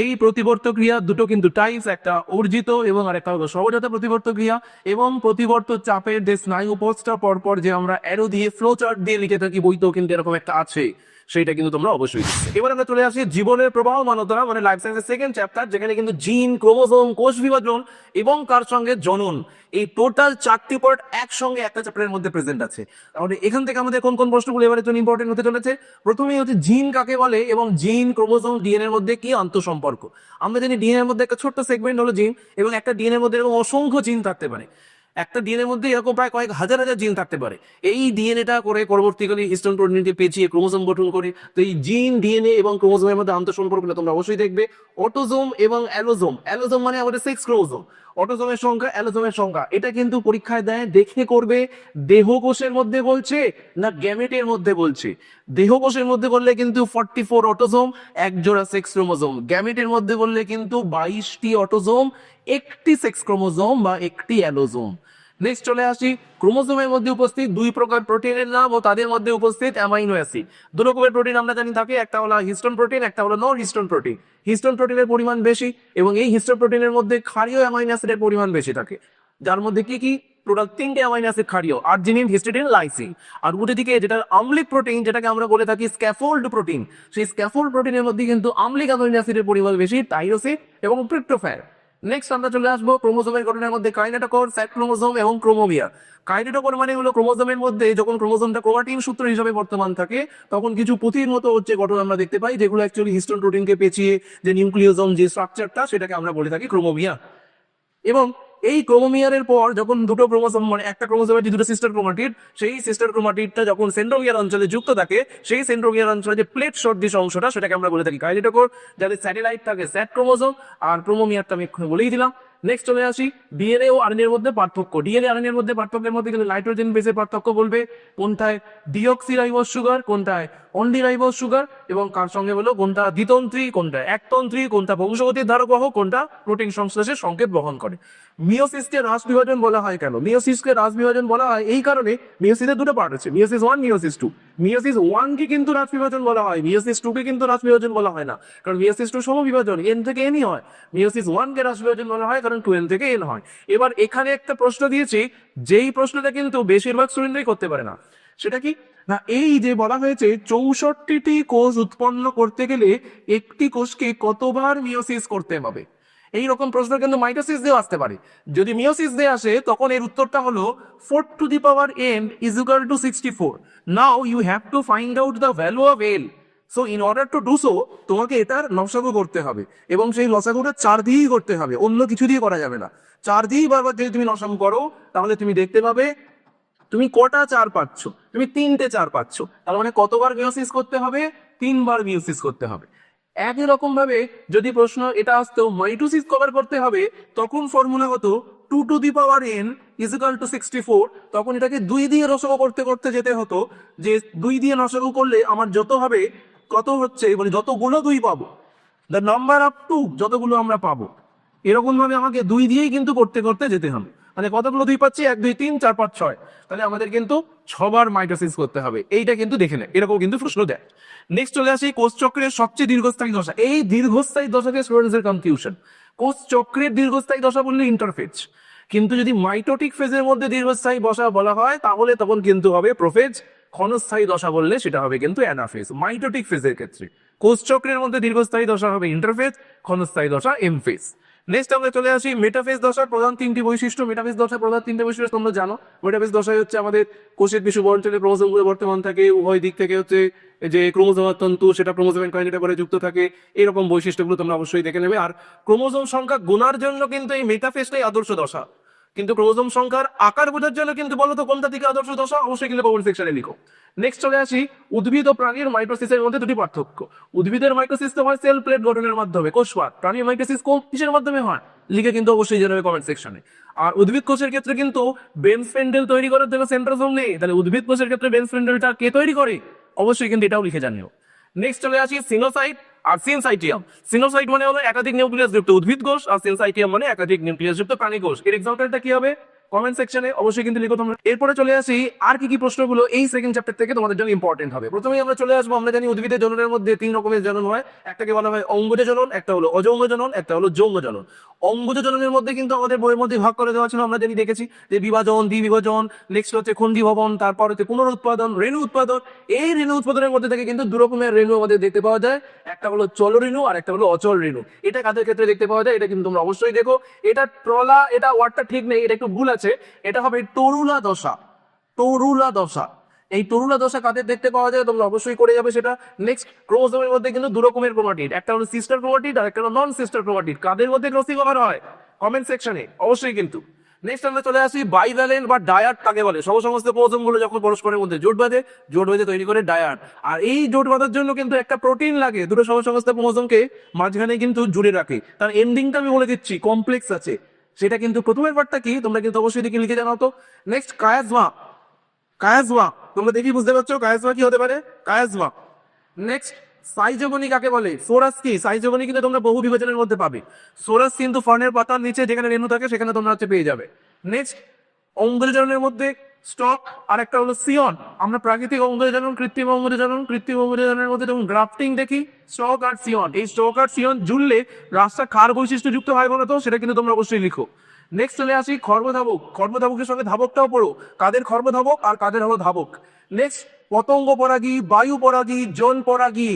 এই প্রতিবর্ত ক্রিয়া দুটো কিন্তু টাইপস, একটা অর্জিত এবং আরেকটা হলো সহজাত প্রতিবর্ত ক্রিয়া। এবং প্রতিবর্ত চাপের যে স্নায়ু পোস্টটা পরপর যে আমরা অ্যারো দিয়ে ফ্লো চার্ট দিয়ে লিখে থাকি বইতেও কিন্তু এরকম একটা আছে, সেটা কিন্তু তোমরা অবশ্যই। এবার আমরা চলে আসি জীবনের প্রবাহমানতা মানে লাইফ সায়েন্সের সেকেন্ড চ্যাপ্টার, যেখানে কিন্তু জিন, ক্রোমোসোম, কোষ বিভাজন এবং তার সঙ্গে জনন, এই টোটাল 4টি পার্ট একসঙ্গে একটা চ্যাপ্টারের মধ্যে প্রেজেন্ট আছে। তাহলে এখান থেকে আমাদের কোন কোন প্রশ্নগুলো এবারে জন্য ইম্পর্টেন্ট হতে চলেছে? প্রথমেই হচ্ছে জিন কাকে বলে এবং জিন, ক্রোমোসোম, ডিএনএ এর মধ্যে কি আন্তঃসম্পর্ক। আমরা জানি ডিএনএ এর মধ্যে একটা ছোট্ট সেগমেন্ট হলো জিন, এবং একটা ডিএনএ এর মধ্যে এরকম অসংখ্য জিন থাকতে পারে। একটা ডিএনএর মধ্যে এরকম প্রায় কয়েক হাজার হাজার জিন থাকতে পারে। এই ডিএনএটা করে পরবর্তীকালে হিস্টোন প্রোটিনকে পেঁচিয়ে ক্রোমোসোম গঠন করে। তো এই জিন, ডিএনএ এবং ক্রোমোসোমের মধ্যে আন্তঃসম্পর্কগুলো তোমরা অবশ্যই দেখবে। অটোজোম এবং অ্যালোজোম। অ্যালোজোম মানে আমাদের সেক্স ক্রোমোসোম, অটোজোমের সংখ্যা, অ্যালোজোমের সংখ্যা। এটা কিন্তু পরীক্ষায় দেয়, দেখে করবে দেহকোষের মধ্যে বলছে না গ্যামেটের মধ্যে বলছে। দেহকোষের মধ্যে বললে কিন্তু 44 অটোজোম, এক জোড়া সেক্স ক্রোমোসোম। গ্যামেটের মধ্যে বললে কিন্তু 22টি অটোজোম, একটি সেক্স ক্রোমোসোম বা একটি অ্যালোজোম। নেক্সট চলে আসি ক্রোমোসোমের মধ্যে উপস্থিত 2 প্রকার প্রোটিনের নাম ও তাদের মধ্যে উপস্থিত অ্যামাইনো অ্যাসিড। 2 রকমের প্রোটিন আমরা জানি থাকে, একটা হলো হিস্টোন প্রোটিন, একটা হলো নন হিস্টোন প্রোটিন। হিস্টোন প্রোটিনের পরিমাণ বেশি এবং এই হিস্টোন প্রোটিনের মধ্যে ক্ষারীয় অ্যামাইনো অ্যাসিডের পরিমাণ বেশি থাকে, যার মধ্যে কি কি? টোটাল 3টে অ্যামাইনো অ্যাসিড ক্ষারীয়, আর্জিনিন, হিস্টিডিন, লাইসিন। আর উল্টো দিকে যেটা আম্লিক প্রোটিন, যেটাকে আমরা বলে থাকি স্ক্যাফোল্ড প্রোটিন, সেই স্ক্যাফোল্ড প্রোটিনের মধ্যে কিন্তু আম্লিক অ্যামাইনো অ্যাসিডের পরিমাণ বেশি, টাইরোসিন এবং ট্রিপ্টোফ্যান। নেক্সট আমরা চলে আসবো ক্রোমোসোমের গঠনের মধ্যে কাইনেটোকোর, স্যাট ক্রোমোসোম এবং ক্রোমোমিয়ার। কাইনেটোকোর মানে হলো ক্রোমোসোমের মধ্যে যখন ক্রোমোসোমটা ক্রোমাটিন সূত্র হিসেবে বর্তমান থাকে, তখন কিছু পুঁথির মতো হচ্ছে গঠন আমরা দেখতে পাই, যেগুলো অ্যাকচুয়ালি হিস্টোন প্রোটিনকে পেঁচিয়ে যে নিউক্লিওজোম যে স্ট্রাকচারটা, সেটাকে আমরা বলে থাকি ক্রোমোমিয়ার। এবং এই ক্রোমোমিয়ারের পর যখন দুটো ক্রোমোসোম মানে একটা ক্রোমোসোমের যে দুটো সিস্টার ক্রোমাটিড, সেই সিস্টার ক্রোমাটিডটা যখন সেন্ট্রোমিয়ার অঞ্চলে যুক্ত থাকে, সেই সেন্ট্রোমিয়ার অঞ্চলে যে প্লেট সদৃশ অংশটা, সেটাকে আমরা বলে থাকি কাইনেটোকোর। যাদের স্যাটেলাইট থাকে স্যাট ক্রোমোসোম, আর ক্রোমোমিয়ারটা আমি বলেই দিলাম। নেক্সট চলে আসি ডিএনএ ও আরএনএ এর মধ্যে পার্থক্য। ডিএনএ আরএনএ এর মধ্যে পার্থক্যের মধ্যে কিন্তু নাইট্রোজেন বেসে পার্থক্য বলবে, কোনটায় ডিঅক্সিরাইবোজ সুগার, কোনটায় অনলি রাইবোজ সুগার, এবং কার সঙ্গে বলো কোনটা দ্বিতন্ত্রী, কোনটা একতন্ত্রী, কোনটা বংশগতির ধারকবাহক, কোনটা প্রোটিন সংশ্লেষের সংকেত বহন করে। মিওসিসকে রাস বিভাজন বলা হয় কেন? মিওসিসকে রাস বিভাজন বলা হয় এই কারণে, মিওসিসের দুটো পার্ট আছে, meiosis one, meiosis two. Meiosis one কে কিন্তু রাস বিভাজন বলা হয়, মিওসিস টু কে কিন্তু রাস বিভাজন বলা হয় না, কারণ মিওসিস টু সম বিভাজন, এন থেকে এনই হয়। মিওসিস ওয়ান কে রাস বিভাজন বলা হয় কারণ 2n থেকে n হয়। এবার এখানে একটা প্রশ্ন দিয়েছি, যেই প্রশ্নটা কিন্তু বেশিরভাগ স্টুডেন্টই করতে পারে না। সেটা কি না, এই যে বলা হয়েছে 64টি কোষ উৎপন্ন করতে গেলে একটি কোষকে কতবার মিওসিস করতে হবে, এইরকম প্রশ্ন কিন্তু মাইটোসিস দিয়ে আসতে পারে। যদি মিওসিস দিয়ে আসে তখন এর উত্তরটা হলো 4n is equal to 64. Now you have to find out the value of L. So in order to do so তোমাকে এটার লসাগু করতে হবে, এবং সেই লসাগুটা 4 দিয়েই করতে হবে, অন্য কিছু দিয়ে করা যাবে না। 4 দিয়েই বারবার যদি তুমি লসাগু করো তাহলে তুমি দেখতে পাবে তুমি কটা 4 পাচ্ছ, তুমি 3টে 4 পাচ্ছ। তার মানে কতবার মিওসিস করতে হবে? 3বার মিওসিস করতে হবে। একই রকম ভাবে যদি প্রশ্ন এটা আসতো মাইটোসিস কভার করতে হবে, তখন ফর্মুলা হতো 2n is equal to 64। তখন এটাকে 2 দিয়ে লসাগু করতে করতে যেতে হতো, যে 2 দিয়ে লসাগু করলে আমার যত হবে, কত হচ্ছে মানে যতগুলো 2 পাবো, দ্য নাম্বার অফ 2, যতগুলো আমরা পাবো, এরকম ভাবে আমাকে 2 দিয়েই কিন্তু করতে করতে যেতে হবে। মানে কতগুলো 2 পাচ্ছি? 1 2 3 4 5 6, তাহলে আমাদের কিন্তু 6বার মাইটোসিস করতে হবে। এইটা কিন্তু দেখে নেয়, এরকম কিন্তু প্রশ্ন দেয়। নেক্সট চলে আসি কোষ চক্রের সবচেয়ে দীর্ঘস্থায়ী দশা। এই দীর্ঘস্থায়ী দশাকে স্টুডেন্টসের কনফিউশন। কোষ চক্রের দীর্ঘস্থায়ী দশা বললে ইন্টারফেজ, কিন্তু যদি মাইটোটিক ফেজের মধ্যে দীর্ঘস্থায়ী দশা বলা হয় তাহলে তখন কিন্তু হবে প্রোফেজ। ক্ষণস্থায়ী দশা বললে সেটা হবে কিন্তু অ্যানাফেজ। মাইটোটিক ফেজের ক্ষেত্রে কোষ চক্রের মধ্যে দীর্ঘস্থায়ী দশা হবে ইন্টারফেজ, ক্ষণস্থায়ী দশা এমফেজ। নেক্সট আমরা চলে আসি মেটাফেজ দশার প্রধান 3টি বৈশিষ্ট্য। মেটাফেজ দশার প্রধান 3টে বৈশিষ্ট্য তোমরা জানো। মেটাফেজ দশায় হচ্ছে আমাদের কোষের বিষু বন্টনে ক্রোমোজোমগুলো বর্তমান থাকে, উভয় দিক থেকে হচ্ছে যে ক্রোমোজোমের তন্তু সেটা ক্রোমোজোমের কাইনেটোকরে যুক্ত থাকে, এরকম বৈশিষ্ট্যগুলো তোমরা অবশ্যই দেখে নেবে। আর ক্রোমোজোম সংখ্যা গোনার জন্য কিন্তু এই মেটাফেজটাই আদর্শ দশা, কিন্তু ক্রোমোজোম সংখ্যার আকার বোঝার জন্য কিন্তু বলো তো কোনটা থেকে আদর্শ দশা, অবশ্যই কিন্তু কমেন্ট সেকশনে লিখো। নেক্সট চলে আসি উদ্ভিদ ও প্রাণীর মাইটোসিসের মধ্যে দুটি পার্থক্য। উদ্ভিদের মাইটোসিস তো হয় সেল প্লেট গঠনের মাধ্যমে, কোষপাত। প্রাণীর মাইটোসিস কিসের মাধ্যমে হয়, লিখে কিন্তু অবশ্যই জানাবে কমেন্ট সেকশনে। আর উদ্ভিদ কোষের ক্ষেত্রে কিন্তু বেন স্পেন্ডেল তৈরি করার জন্য সেন্ট্রোজোম নেই, তাহলে উদ্ভিদ কোষের ক্ষেত্রে বেন স্পেন্ডেলটা কে তৈরি করে, অবশ্যই কিন্তু এটাও লিখে জানিও। নেক্সট চলে আসি সিনোসাইট আর সিনসাইটিয়াম। সিনোসাইট মানে হলো একাধিক নিউক্লিয়াস যুক্ত উদ্ভিদ কোষ, আর সিনসাইটিয়াম মানে একাধিক নিউক্লিয়াস যুক্ত প্রাণী কোষ। এর এক্সাম্পলটা কি হবে কমেন্ট সেকশনে অবশ্যই কিন্তু লিখো তোমরা। এরপরে চলে আসি আর কি কি প্রশ্নগুলো এই সেকেন্ড চ্যাপ্টার থেকে তোমাদের জন্য ইম্পর্টেন্ট হবে। প্রথমেই আমরা চলে আসবো, আমরা জানি উদ্ভিদের জননের মধ্যে 3 রকমের জনন হয়। একটাকে বলা হয় অঙ্গজ জনন, একটা হলো অযৌগ জনন, একটা হলো যৌগ জনন। অঙ্গজ জননের মধ্যে কিন্তু আমাদের বইয়ের মধ্যে ভাগ করে দেওয়া ছিল, আমরা জানি দেখেছি যে বিভাজন, দ্বিবিভাজন, নেক্সট হচ্ছে খণ্ডীভবন, তারপর হচ্ছে পুনরুৎপাদন, রেণু উৎপাদন। এই রেণু উৎপাদনের মধ্যে থেকে কিন্তু 2 রকমের রেণু আমাদের দেখতে পাওয়া যায়, একটা হলো চল রেণু আর একটা হলো অচল রেণু। এটা কাদের ক্ষেত্রে দেখতে পাওয়া যায় এটা কিন্তু তোমরা অবশ্যই দেখো। এটা ট্রলা, এটা ওয়ার্ডটা ঠিক নেই, এটা একটু ভুল আছে, এটা হবে তরুলা দশা। তরুলা দশা, এই তরুলা দশা কাদের দেখতে পাওয়া যায় তোমরা অবশ্যই করে যাবে সেটা। নেক্সট ক্রোমোজোমের মধ্যে কিন্তু 2 রকমের ক্রোমাটিড, একটা হলো সিস্টার ক্রোমাটিড আর একটা হলো নন সিস্টার ক্রোমাটিড। কাদের মধ্যে ক্রসিং ওভার হয় কমেন্ট সেকশনে অবশ্যই কিন্তু। নেক্সট আমরা চলে আসি বাইভ্যালেন্ট বা ডায়াড কাকে বলে। সমস্ত ক্রোমোজোম গুলো যখন পরস্পরের মধ্যে জোট বাঁধে, জোট বেঁধে তৈরি করে ডায়াড। আর এই জোট বাঁধার জন্য কিন্তু একটা প্রোটিন লাগে, দুটো সমস্ত ক্রোমোজোমকে মাঝখানে কিন্তু জুড়ে রাখে। তার এন্ডিংটা আমি বলে দিচ্ছি, কমপ্লেক্স আছে, সেটা কিন্তু প্রথমের পার্টটা কি তোমরা কিন্তু অবশ্যই দেখে লিখে জানাও তো। Next chiasma. কায়াজমা তোমরা দেখি বুঝতে পারছো কায়াজমা কি হতে পারে, কায়াজমা। নেক্সট সাইজোগনি কাকে বলে, সোরাস কি, সাইজোগনি কিন্তু তোমরা বহু বিভাজনের মধ্যে পাবে। সোরাস কিন্তু ফার্নের পাতার নিচে যেখানে রেণু থাকে সেখানে তোমরা হচ্ছে পেয়ে যাবে। নেক্সট অঙ্গজননের মধ্যে স্টক আর একটা হলো সিয়ন। আমরা প্রাকৃতিক অঙ্গজনন, কৃত্রিম অঙ্গজনন, কৃত্রিম অঙ্গজননের মধ্যে যখন গ্রাফটিং দেখি স্টক আর সিয়ন, এই স্টক আর সিয়ন জুড়লে রাস্তা কার বৈশিষ্ট্য যুক্ত হয় বলো তো, সেটা কিন্তু তোমরা অবশ্যই লিখো। নেক্সট চলে আসি খর্বধাবক। খর্বধাবকের সঙ্গে ধাবকটাও পড়ো, কাদের খর্বধাবক আর কাদের হলো ধাবক। নেক্সট পতঙ্গ পরাগী, বায়ু পরাগী, জল পরাগী।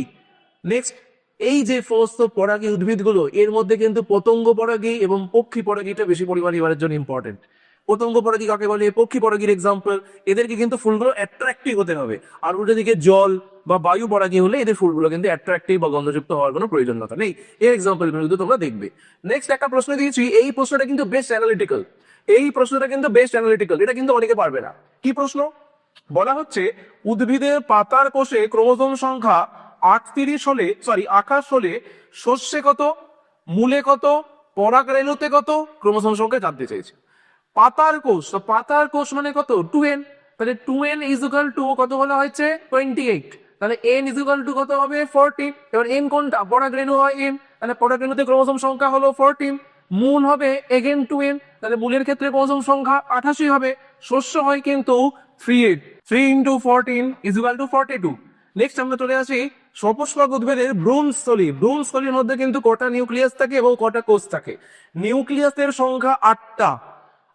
নেক্সট এই যে সমস্ত পরাগী উদ্ভিদগুলো এর মধ্যে কিন্তু পতঙ্গ পরাগী এবং পক্ষী পরাগীটা বেশি পরিমাণে এবারের জন্য ইম্পর্টেন্ট। পতঙ্গ পরাগী কাকে বলে, পক্ষী পরাগীর এক্সাম্পল, এদেরকে কিন্তু ফুলগুলো অ্যাট্রাক্টিভ হতে হবে। আর উল্টো দিকে জল বা বায়ু পরাগী হলে এদের ফুলগুলো কিন্তু অ্যাট্রাক্টিভ বা গন্ধযুক্ত হওয়ার কোনো প্রয়োজনীয়তা নেই। এর এক্সাম্পল কিন্তু তোমরা দেখবে। নেক্সট একটা প্রশ্ন দিয়েছি, এই প্রশ্নটা কিন্তু বেস্ট অ্যানালিটিক্যাল। এই প্রশ্নটা কিন্তু বেস্ট অ্যানালিটিক্যাল, এটা কিন্তু অনেকে পারবে না। কি প্রশ্ন বলা হচ্ছে, উদ্ভিদের পাতার কোষে ক্রোমোজোম সংখ্যা 28 হলে শস্যে কত, মূলে কত, পরাগ রেণুতে কত, ক্রোমোজোম সংখ্যা জানতে চেয়েছে। পাতার কোষ, পাতার কোষ মানে কত 2n, তাহলে 2n ইজ ইকুয়াল টু কত বলা হয়েছে 28। তাহলে n ইজ ইকুয়াল টু কত হবে 14। এবার n কোনটা, প্রোডাক্ট রেণু হয় n, তাহলে প্রোডাক্ট রেণুতে ক্রোমোসোম সংখ্যা হলো 14। মূল হবে এগেন 2n, তাহলে মূলের ক্ষেত্রে ক্রোমোসোম সংখ্যা 88 হবে। শস্য হয় কিন্তু 3 into 14 is equal to 42। Next আমরা চলে আসি সপুষ্পক উদ্ভিদের ভ্রূণস্থলী। ভ্রূণস্থলীর মধ্যে কিন্তু কটা নিউক্লিয়াস থাকে এবং কটা কোষ থাকে? নিউক্লিয়াসের সংখ্যা 8টা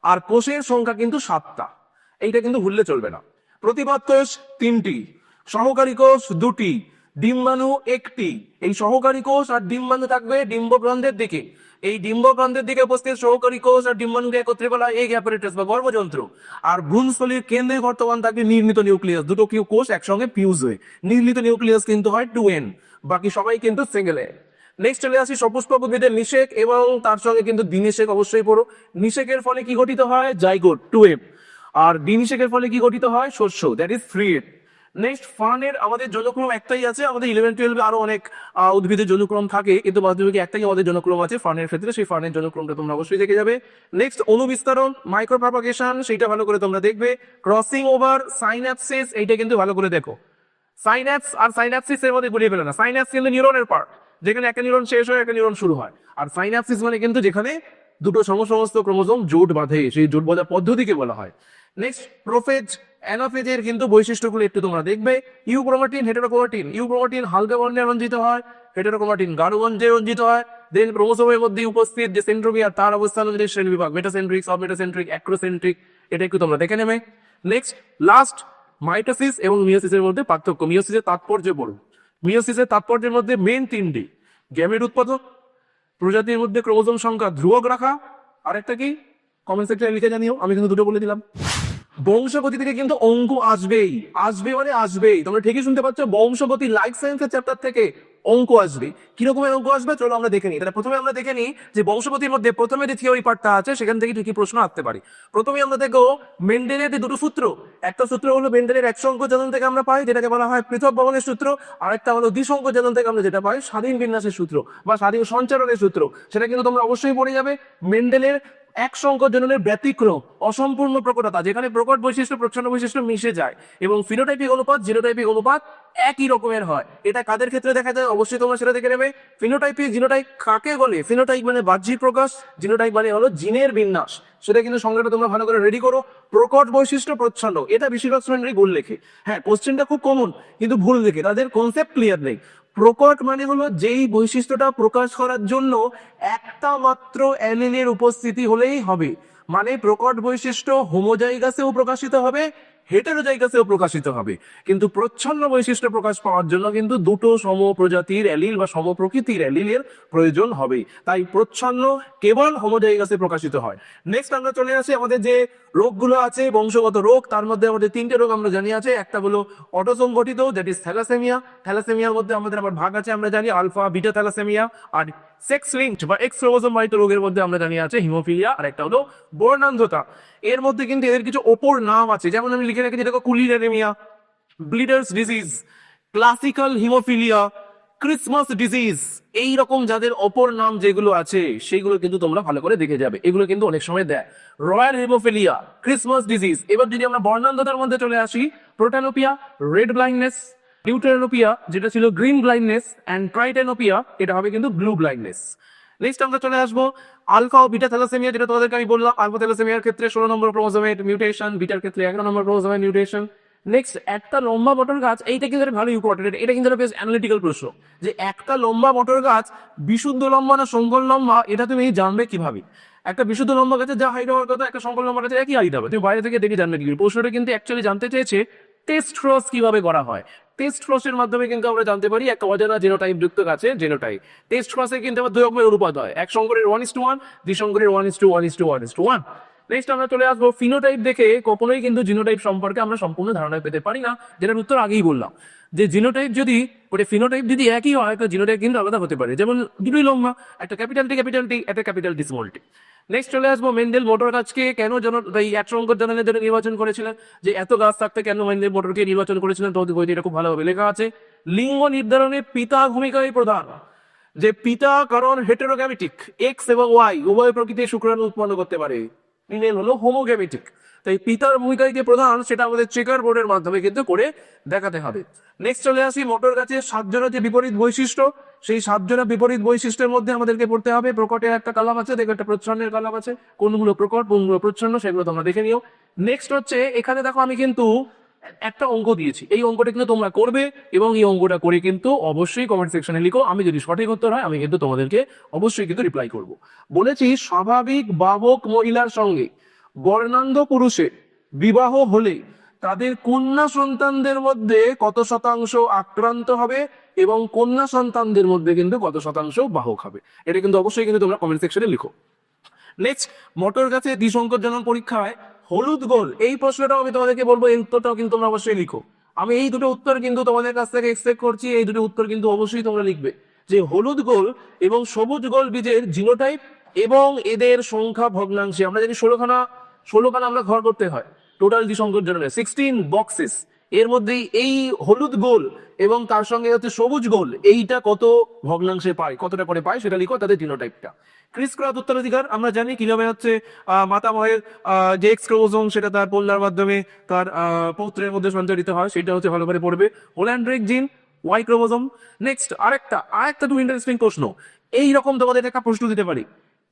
আর কোষের সংখ্যা কিন্তু 7টা, এইটা কিন্তু ভুললে চলবে না। প্রতিপাদ কোষ 3টি, সহকারী কোষ 2টি, ডিম্বাণু 1টি। এই সহকারী কোষ আর ডিম্বাণু থাকবে ডিম্বপ্রান্তের দিকে। এই ডিম্বপ্রান্তের দিকে উপস্থিত সহকারী কোষ আর ডিম্বাণুকে একত্রে বলা হয় এগ অ্যাপারেটাস বা গর্ভযন্ত্র। আর ভ্রূণস্থলীর কেন্দ্রে বর্তমান থাকবে নির্মিত নিউক্লিয়াস, দুটো কোষ একসঙ্গে ফিউজ হয়ে নির্মিত নিউক্লিয়াস কিন্তু হয় 2n, বাকি সবাই কিন্তু সিঙ্গেল এ। নেক্সট চলে আসি সপুষ্পক উদ্ভিদের নিষেক এবং তার সঙ্গে কিন্তু দ্বিনিষেক অবশ্যই পড়ো। নিষেকের ফলে কি গঠিত হয়? Zygote 2m। আর দ্বিনিষেকের ফলে কি গঠিত হয়? শস্য, দ্যাট ইজ 3m। নেক্সট ফার্নের আমাদের জনক্রম একটাই আছে, আমাদের 11-12 আরো অনেক উদ্ভিদের জনক্রম থাকে, কিন্তু বাস্তবে একটাই আমাদের জনক্রম আছে ফার্নের ক্ষেত্রে, সেই ফার্নের জনক্রমটা তোমরা অবশ্যই দেখে যাবে। নেক্সট অনুবিস্তারণ, মাইক্রোপ্রপাগেশন, সেইটা ভালো করে তোমরা দেখবে। ক্রসিং ওভার, সাইন্যাপসিস, এইটা কিন্তু ভালো করে দেখো। সাইন্যাপস আর সাইন্যাপসিস এর মধ্যে গুলিয়ে ফেলে না। সাইন্যাপস কিন্তু নিউরনের পার্ট, যেখানে একটা নিউরন শেষ হয় একটা নিউরন শুরু হয়। আর সাইন্যাপসিস মানে কিন্তু যেখানে দুটো সমস্ত ক্রোমোসোম জোট বাঁধে, সেই জোট বাঁধার পদ্ধতিকে বলা হয়। নেক্সট প্রোফেজ, অ্যানাফেজের কিন্তু বৈশিষ্ট্যগুলো একটু তোমরা দেখবে। Euchromatin, heterochromatin. ইউক্রোমাটিন হালকা বর্ণে রঞ্জিত হয়, হেটেরোক্রোমাটিন গাঢ় বর্ণে রঞ্জিত হয়। দেন ক্রোমোসোমের মধ্যে উপস্থিত যে সেন্ট্রোমিয়ার, তার অবস্থান অনুযায়ী শ্রেণীবিভাগ, মেটাসেন্ট্রিক, সাবমেটাসেন্ট্রিক, অ্যাক্রোসেন্ট্রিক, এটা একটু তোমরা দেখে নেবে। নেক্সট লাস্ট মাইটোসিস এবং মিওসিসের মধ্যে পার্থক্য। মিওসিসের তাৎপর্য বলুন। মিওসিসের তাৎপর্যের মধ্যে মেন 3টি: গ্যামেট উৎপাদন, প্রজাতির মধ্যে ক্রোমোসোম সংখ্যা ধ্রুবক রাখা, আরেকটা কি কমেন্ট সেকশনে লিখে জানিও, আমি কিন্তু দুটো বলে দিলাম। বংশগতি থেকে কিন্তু অঙ্ক আসবেই, মানে আসবেই, তোমরা ঠিকই শুনতে পাচ্ছ, বংশগতি লাইফ সায়েন্সের চ্যাপ্টার থেকে অঙ্ক আসবে। কিরকমের অঙ্ক আসবে চলো আমরা দেখে নিই। তাহলে প্রথমে আমরা দেখে নিই যে বংশগতির মধ্যে প্রথমে যে থিওরি পার্টটা আছে সেখান থেকে কি কি প্রশ্ন আসতে পারে। প্রথমে আমরা দেখো মেন্ডেলের দুটো সূত্র। একটা সূত্র হলো মেন্ডেলের এক সংখ্যক থেকে আমরা পাই, যেটাকে বলা হয় পৃথক বহনের সূত্র। আরেকটা হলো দ্বিসংখ্যক থেকে আমরা যেটা পাই স্বাধীন বিন্যাসের সূত্র বা স্বাধীন সঞ্চারণের সূত্র। সেটা কিন্তু তোমরা অবশ্যই পড়ে যাবে। মেন্ডেলের এক সংখ্যক জননের ব্যতিক্রম, অসম্পূর্ণ প্রকটতা, যেখানে প্রকট বৈশিষ্ট্য প্রচ্ছন্ন বৈশিষ্ট্য মিশে যায়, এবং ফিনোটাইপিক অনুপাত জিনোটাইপিক অনুপাত একই রকমের হয়। এটা কাদের ক্ষেত্রে দেখা যায় অবশ্যই তোমরা সেটা দেখে নেবে। ফিনোটাইপিক, জিনোটাইপ কাকে বলে? ফিনোটাইপ মানে বাহ্যিক প্রকাশ, জিনোটাইপ মানে হলো জিনের বিন্যাস। সেটা কিন্তু সংজ্ঞাটা তোমরা ভালো করে রেডি করো। প্রকট বৈশিষ্ট্য প্রচ্ছন্ন, এটা বেশিরভাগ স্টুডেন্টই ভুল লেখে। হ্যাঁ, কোশ্চেনটা খুব কমন কিন্তু ভুল লেখে, তাদের কনসেপ্ট ক্লিয়ার নেই। প্রকট মানে হলো যেই বৈশিষ্ট্যটা প্রকাশ করার জন্য একটা মাত্র অ্যালিলের উপস্থিতি হলেই হবে। মানে প্রকট বৈশিষ্ট্য হোমোজাইগাসেও প্রকাশিত হবে, হেটেরোজাইগাসেও প্রকাশিত হবে, কিন্তু প্রচ্ছন্ন বৈশিষ্ট্য প্রকাশ পাওয়ার জন্য কিন্তু দুটো সমপ্রজাতির অ্যালিল বা সমপ্রকৃতির অ্যালিলের প্রয়োজন হবে। তাই প্রচ্ছন্ন কেবল হোমোজাইগাসে প্রকাশিত হয়। নেক্সট আমরা চলে আসি আমাদের যে রোগগুলো আছে, বংশগত রোগ, তার মধ্যে আমাদের 3টে রোগ আমরা জানি আছে। একটা হলো অটোসোম গঠিত, দ্যাট ইজ থ্যালাসেমিয়া। থ্যালাসেমিয়ার মধ্যে আমাদের আবার ভাগ আছে, আমরা জানি আলফা বিটা থ্যালাসেমিয়া। আর সেক্স লিঙ্কড বা এক্স ক্রোমোসোম বাহিত রোগের মধ্যে আমরা জানি আছে হিমোফিলিয়া, আর একটা হলো বর্ণান্ধতা। এর মধ্যে কিন্তু এদের কিছু অপর নাম আছে, যেমন আমি লিখে রেখেছি দেখো, কুলিনেরিমিয়া, bleeders disease, classical haemophilia, Christmas disease. এই রকম যাদের অপর নাম যেগুলো আছে সেইগুলো কিন্তু তোমরা ভালো করে দেখে যাবে, এগুলো কিন্তু অনেক সময় দেয়। Royal haemophilia, Christmas disease. এবার যদি আমরা বর্ণান্ধতার মধ্যে চলে আসি, প্রোটানোপিয়া রেড ব্লাইন্ডনেস, ডিউটেরোনোপিয়া যেটা ছিল গ্রিন ব্লাইন্ডনেস, এন্ড ট্রাইটেনোপিয়া এটা হবে কিন্তু ব্লু ব্লাইন্ডনেস। নেক্সট আমরা চলে আসবো আলফা ও বিটা থ্যালাসেমিয়া, যেটা তোমাদেরকে আমি বললাম। আলফা থ্যালাসেমিয়ার ক্ষেত্রে 16 নম্বর ক্রোমোসোমের মিউটেশন, বিটার ক্ষেত্রে 11 নম্বর ক্রোমোসোমের মিউটেশন। নেক্সট একটা লম্বা মটর গাছ, এইটা কিন্তু ভালো ইম্পর্টেন্ট, এটা কিন্তু বেশ অ্যানালিটিক্যাল প্রশ্ন, যে একটা লম্বা মটর গাছ বিশুদ্ধ লম্বা না সংকর লম্বা, এটা তুমি জানবে কিভাবে? একটা বিশুদ্ধ লম্বা গাছের যা হাইট হওয়ার কথা একটা সংকর লম্বা গাছের একই হাইট হবে, তুমি বাইরে থেকে দেখে জানবে কি? প্রশ্নটা কিন্তু অ্যাকচুয়ালি জানতে চেয়েছে টেস্ট ক্রস কিভাবে করা হয়। টেস্ট ক্রসের মাধ্যমে কিন্তু আমরা জানতে পারি একটা অজানা জিনোটাইপ যুক্ত গাছের জিনোটাইপ। টেস্ট ক্রসে কিন্তু আবার 2 রকমের অনুপাত হয়, এক সংকরের 1:1, দ্বিসংকরের 1:1:1:1:1। নেক্সট আমরা চলে আসবো ফিনোটাইপ দেখে কখনোই কিন্তু জিনোটাইপ সম্পর্কে আমরা সম্পূর্ণ ধারণা পেতে পারি না, যেটার উত্তর আগেই বললাম, যে জিনোটাইপ যদি ওটা ফিনোটাইপ যদি একই হয় তো জিনোটাইপ কিন্তু আলাদা হতে পারে। যেমন দুটোই লম্বা, একটা ক্যাপিটাল টি, একটা capital T small tea. Next চলে আসবো মেন্ডেল মোটর গাছকে কেন এই এক সংকর জননের জন্য নির্বাচন করেছিলেন, যে এত গাছ থাকতে কেন মেন্ডেল মোটরকে নির্বাচন করেছিলেন, তোমাদের বইতে এটা খুব ভালোভাবে লেখা আছে। লিঙ্গ নির্ধারণে পিতা ভূমিকাই প্রধান, যে পিতা কারণ হেটেরোগ্যামেটিক, এক্স এবং ওয়াই উভয় প্রকৃতির শুক্রাণু উৎপন্ন করতে পারে, ফিমেল হলো হোমোগ্যামেটিক। তাই পিতার ভূমিকায় যে প্রধান সেটা আমাদের চেকার বোর্ডের মাধ্যমে কিন্তু করে দেখাতে হবে। নেক্সট চলে আসি মোটর গাছের 7 জোড়া যে বিপরীত বৈশিষ্ট্য, সেই 7 জোড়া বিপরীত বৈশিষ্ট্যের মধ্যে আমাদেরকে পড়তে হবে প্রকটের একটা কলাম আছে, দেখো একটা প্রচ্ছন্নের কলাম আছে, কোনগুলো প্রকট কোনগুলো প্রচ্ছন্ন সেগুলো তোমরা দেখে নিও। নেক্সট হচ্ছে এখানে দেখো আমি কিন্তু একটা অঙ্ক দিয়েছি, এই অঙ্কটা কিন্তু তোমরা করবে এবং এই অঙ্কটা করে কিন্তু অবশ্যই কমেন্ট সেকশনে লিখো, আমি যদি সঠিক উত্তর হয় আমি কিন্তু তোমাদেরকে অবশ্যই কিন্তু রিপ্লাই করব। বলেছি স্বাভাবিক বাহক মহিলার সঙ্গে বর্ণান্ধ পুরুষের বিবাহ হলে তাদের কন্যা সন্তানদের মধ্যে কত শতাংশ আক্রান্ত হবে এবং কন্যা সন্তানদের মধ্যে কিন্তু কত শতাংশ বাহক হবে, এটা কিন্তু অবশ্যই কিন্তু তোমরা কমেন্ট সেকশনে লিখো। নেক্সট মোটর গাছে দ্বিসংকরজনক পরীক্ষায় হলুদ গোল, এই প্রশ্নটাও আমি তোমাদেরকে বলবো, এই উত্তরটাও কিন্তু তোমরা অবশ্যই লিখো। আমি এই দুটো উত্তর কিন্তু তোমাদের কাছ থেকে এক্সপেক্ট করছি, এই দুটো উত্তর কিন্তু অবশ্যই তোমরা লিখবে যে হলুদ গোল এবং সবুজ গোল বীজের জিনোটাইপ এবং এদের সংখ্যা ভগ্নাংশে। আমরা জানি 16খানা আমরা ঘর করতে হয় টোটাল দ্বিসংকরজনের 16 বক্সেস, এর মধ্যে এই হলুদ গোল এবং তার সঙ্গে হচ্ছে সবুজ গোল এইটা কত ভগ্নাংশে পায়, কতটা করে পায় সেটা লিখো, তাদের জিনোটাইপটা। ক্রিস ক্রস উত্তরাধিকার আমরা জানি কিভাবে হচ্ছে মাতামহের যে এক্স ক্রোমোজোম সেটা তার কন্যার মাধ্যমে তার পৌত্রের মধ্যে সঞ্চারিত হয়, সেটা হচ্ছে ভালো করে পড়বে। হোল্যান্ড্রিক জিন ওয়াই ক্রোমোজোম। নেক্সট আরেকটা খুব ইন্টারেস্টিং প্রশ্ন, এই রকম তোমাদের একটা প্রশ্ন দিতে পারি,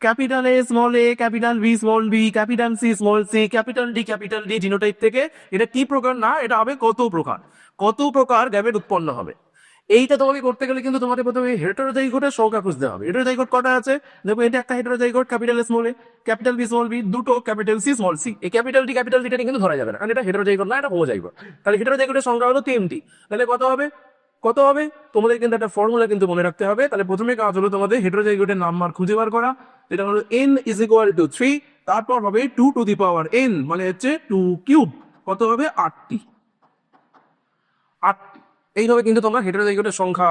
capital A small A, capital B small B, capital C small C, capital D genotype থেকে এটা কি প্রকার, না এটা হবে কত প্রকার গ্যামেট উৎপন্ন হবে। এইটা তোমাকে করতে গেলে কিন্তু তোমাকে প্রথমে হেটেরোজাইগোটের সংখ্যা খুঁজতে হবে। হেটেরোজাইগোট কটা আছে দেখো, এটা একটা heterozygote, capital small A, capital B small B, দুটো ক্যাপিটাল সি স্মল সি। এই ক্যাপিটাল ডিটা কিন্তু ধরা যাবে না, কারণ এটা হেটেরোজাইগোট না, এটা হোমোজাইগোট। তাহলে হেটেরোজাইগোটের সংখ্যা হলো 3টি। তাহলে কত হবে তোমাদের কিন্তু একটা ফর্মুলা কিন্তু মনে রাখতে হবে। তাহলে প্রথমে কাজ হলো তোমাদের হেটেরোজাইগোটের নাম্বার খুঁজে বার করা, যেটা হলো n = 3, তারপর হবে 2 টু দি পাওয়ার n মানে হচ্ছে 2 কিউব, কত হবে 8টি। এইভাবে কিন্তু তোমরা হেটেরোজাইগোটের সংখ্যা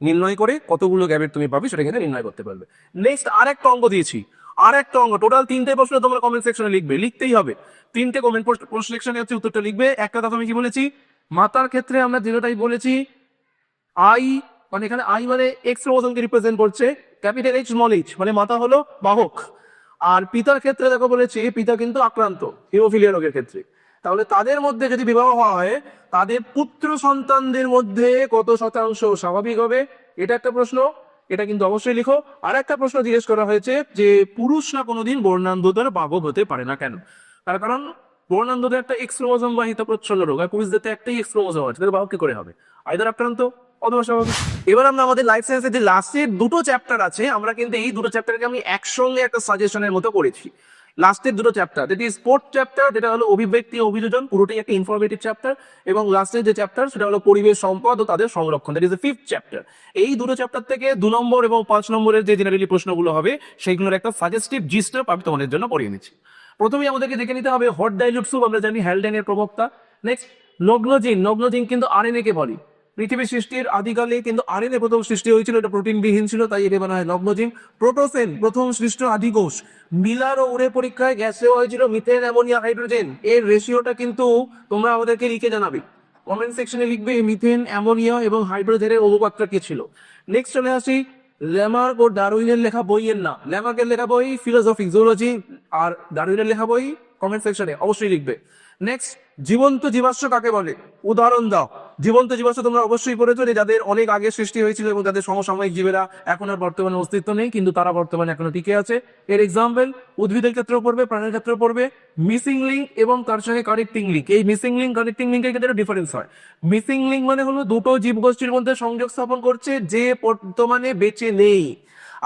নির্ণয় করে কতগুলো গ্যামেট তুমি পাবে সেটা কিন্তু নির্ণয় করতে পারবে। নেক্সট আরেকটা অঙ্ক দিয়েছি, টোটাল 3টে প্রশ্ন তোমরা কমেন্ট সেকশনে লিখতেই হবে। 3টে কমেন্ট প্রশ্ন সেকশনে হচ্ছে উত্তরটা লিখবে। একটা কথা আমি কি বলেছি, মাতার ক্ষেত্রে আমরা যেটাই বলেছি আই, মানে এখানে আই মানে এক্স ক্রোমোজোমকে রিপ্রেজেন্ট করছে, ক্যাপিটাল এইচ স্মল এইচ মানে মাতা হলো বাহক। আর পিতার ক্ষেত্রে দেখো বলেছি পিতা কিন্তু আক্রান্ত হিমোফিলিয়া রোগের ক্ষেত্রে। তাহলে তাদের মধ্যে যদি বিবাহ হয় তাদের পুত্র সন্তানদের মধ্যে কত শতাংশ স্বাভাবিক হবে, এটা একটা প্রশ্ন, এটা কিন্তু অবশ্যই লিখো। আর একটা প্রশ্ন জিজ্ঞেস করা হয়েছে যে পুরুষরা কোনোদিন বর্ণান্ধতার বাহক হতে পারে না কেন, তার কারণ বর্ণান্ধতা একটা এক্স ক্রোমোজোম বাহিত প্রচ্ছন্ন রোগ, আর পুরুষদের তো একটাই এক্স ক্রোমোজোম আছে, তাদের বাহক কি করে হবে, আইদার আক্রান্ত অথবা স্বাভাবিক। এবার আমরা আমাদের লাইফ সায়েন্সের যে লাস্টের দুটো চ্যাপ্টার আছে, আমরা কিন্তু এই দুটো চ্যাপ্টারকে আমি একসঙ্গে একটা সাজেশনের মতো করেছি। লাস্টের দুটো চ্যাপ্টার, যেটি স্পোর্ট চ্যাপ্টার, যেটা হলো অভিব্যক্তি অভিযোজন, পুরোটাই একটা ইনফরমেটিভ চ্যাপ্টার, এবং লাস্টের যে চ্যাপ্টার সেটা হলো পরিবেশ সম্পদ ও তাদের সংরক্ষণ, that is the 5th chapter. এই দুটো চ্যাপ্টার থেকে 2 নম্বর এবং 5 নম্বরের যে জেনারেলি প্রশ্নগুলো হবে সেইগুলোর একটা সাজেস্টিভ জিস্টার আমি তোমাদের জন্য পড়িয়ে নিচ্ছি। প্রথমেই আমাদেরকে দেখে নিতে হবে হট ডাইলুট স্যুপ, আমরা জানি হ্যালডেনের প্রবক্তা। নেক্সট নগ্নজিন কিন্তু আরএনএ কে বলে, পৃথিবী সৃষ্টির আদিকালে কিন্তু আরএনএ প্রথম সৃষ্টি হয়েছিল, এটা প্রোটিন বিহীন ছিল, তাই এটা বানা হয় নগ্নজিন। প্রোটোসেন প্রথম সৃষ্ট আদিকোষ। মিলার ও উরে পরীক্ষায় গ্যাস দেওয়া হয়েছিল মিথেন অ্যামোনিয়া হাইড্রোজেন, এর রেশিওটা কিন্তু তোমরা আমাদেরকে লিখে জানাবে, কমেন্ট সেকশনে লিখবে মিথেন অ্যামোনিয়া এবং হাইড্রোজেনের অনুপাতটা কি ছিল। নেক্সট চলে আসি ল্যামার্ক ও ডারউইনের লেখা বইয়ের নাম। ল্যামার্কের লেখা বই ফিলোসফি জুলজি, আর ডারউইনের লেখা বই কমেন্ট সেকশনে অবশ্যই লিখবে। নেক্সট জীবন্ত জীবাশ্ম কাকে বলে, উদাহরণ দাও। জীবন্ত জীবাশ্ম তোমরা অবশ্যই পড়েছো, যে যাদের অনেক আগে সৃষ্টি হয়েছিল এবং যাদের সমসাময়িক জীবেরা এখন আর বর্তমানে অস্তিত্ব নেই, কিন্তু তারা বর্তমানে এখনো টিকে আছে। এর এক্সাম্পল উদ্ভিদের ক্ষেত্রেও পড়বে, প্রাণীর ক্ষেত্রেও পড়বে। মিসিং লিঙ্ক এবং তার সঙ্গে কানেক্টিং লিঙ্ক, এই মিসিং লিঙ্ক কানেক্টিং লিঙ্কের ক্ষেত্রে ডিফারেন্স হয়। মিসিং লিঙ্ক মানে হলো দুটো জীবগোষ্ঠীর মধ্যে সংযোগ স্থাপন করছে যে বর্তমানে বেঁচে নেই,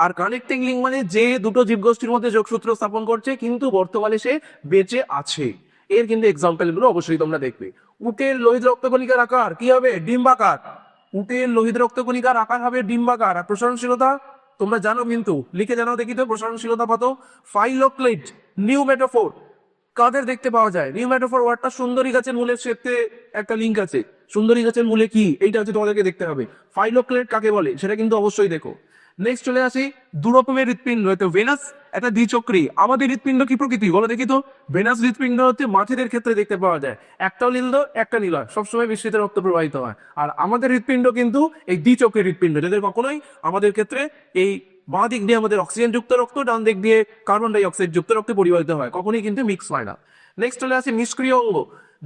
আর কানেক্টিং লিঙ্ক মানে যে দুটো জীবগোষ্ঠীর মধ্যে যোগসূত্র স্থাপন করছে কিন্তু বর্তমানে সে বেঁচে আছে। এর কিন্তু এক্সাম্পল গুলো অবশ্যই তোমরা দেখবে। উটের লোহিত রক্তকণিকার আকার কি হবে, ডিম্বাকার। উটের লোহিত রক্তকণিকার আকার হবে ডিম্বাকার। আর প্রসারণশীলতা তোমরা জানো, কিন্তু লিখে জানাও দেখি তো প্রসারণশীলতা কত। ফাইলোক্লেট নিউমেটোফোর কাদের দেখতে পাওয়া যায়, নিউমেটোফোর ওয়ার্ডটা সুন্দরী গাছের মূলের সাথে একটা লিঙ্ক আছে, সুন্দরী গাছের মূলে কি এইটা হচ্ছে তোমাদেরকে দেখতে হবে। ফাইলোক্লেট কাকে বলে সেটা কিন্তু অবশ্যই দেখো। নেক্সট চলে আসি দু রকমের হৃৎপিণ্ড, ভেনাস একটা দ্বিচক্রী। আমাদের হৃৎপিণ্ড কি প্রকৃতি বলো দেখি তো। ভেনাস হৃৎপিণ্ড হচ্ছে মাছেদের ক্ষেত্রে দেখতে পাওয়া যায়, একটাও নীল একটা নীল হয়, সবসময় বৃষ্টিতে রক্ত প্রবাহিত হয়। আর আমাদের হৃৎপিণ্ড কিন্তু এই দ্বিচক্রী হৃৎপিণ্ড, যাদের কখনোই আমাদের ক্ষেত্রে এই বাঁ দিক দিয়ে আমাদের অক্সিজেন যুক্ত রক্ত, ডান দিক দিয়ে কার্বন ডাই অক্সাইড যুক্ত রক্তে পরিবাহিত হয়, কখনোই কিন্তু মিক্স হয় না। নেক্সট চলে আসে নিষ্ক্রিয় অঙ্গ,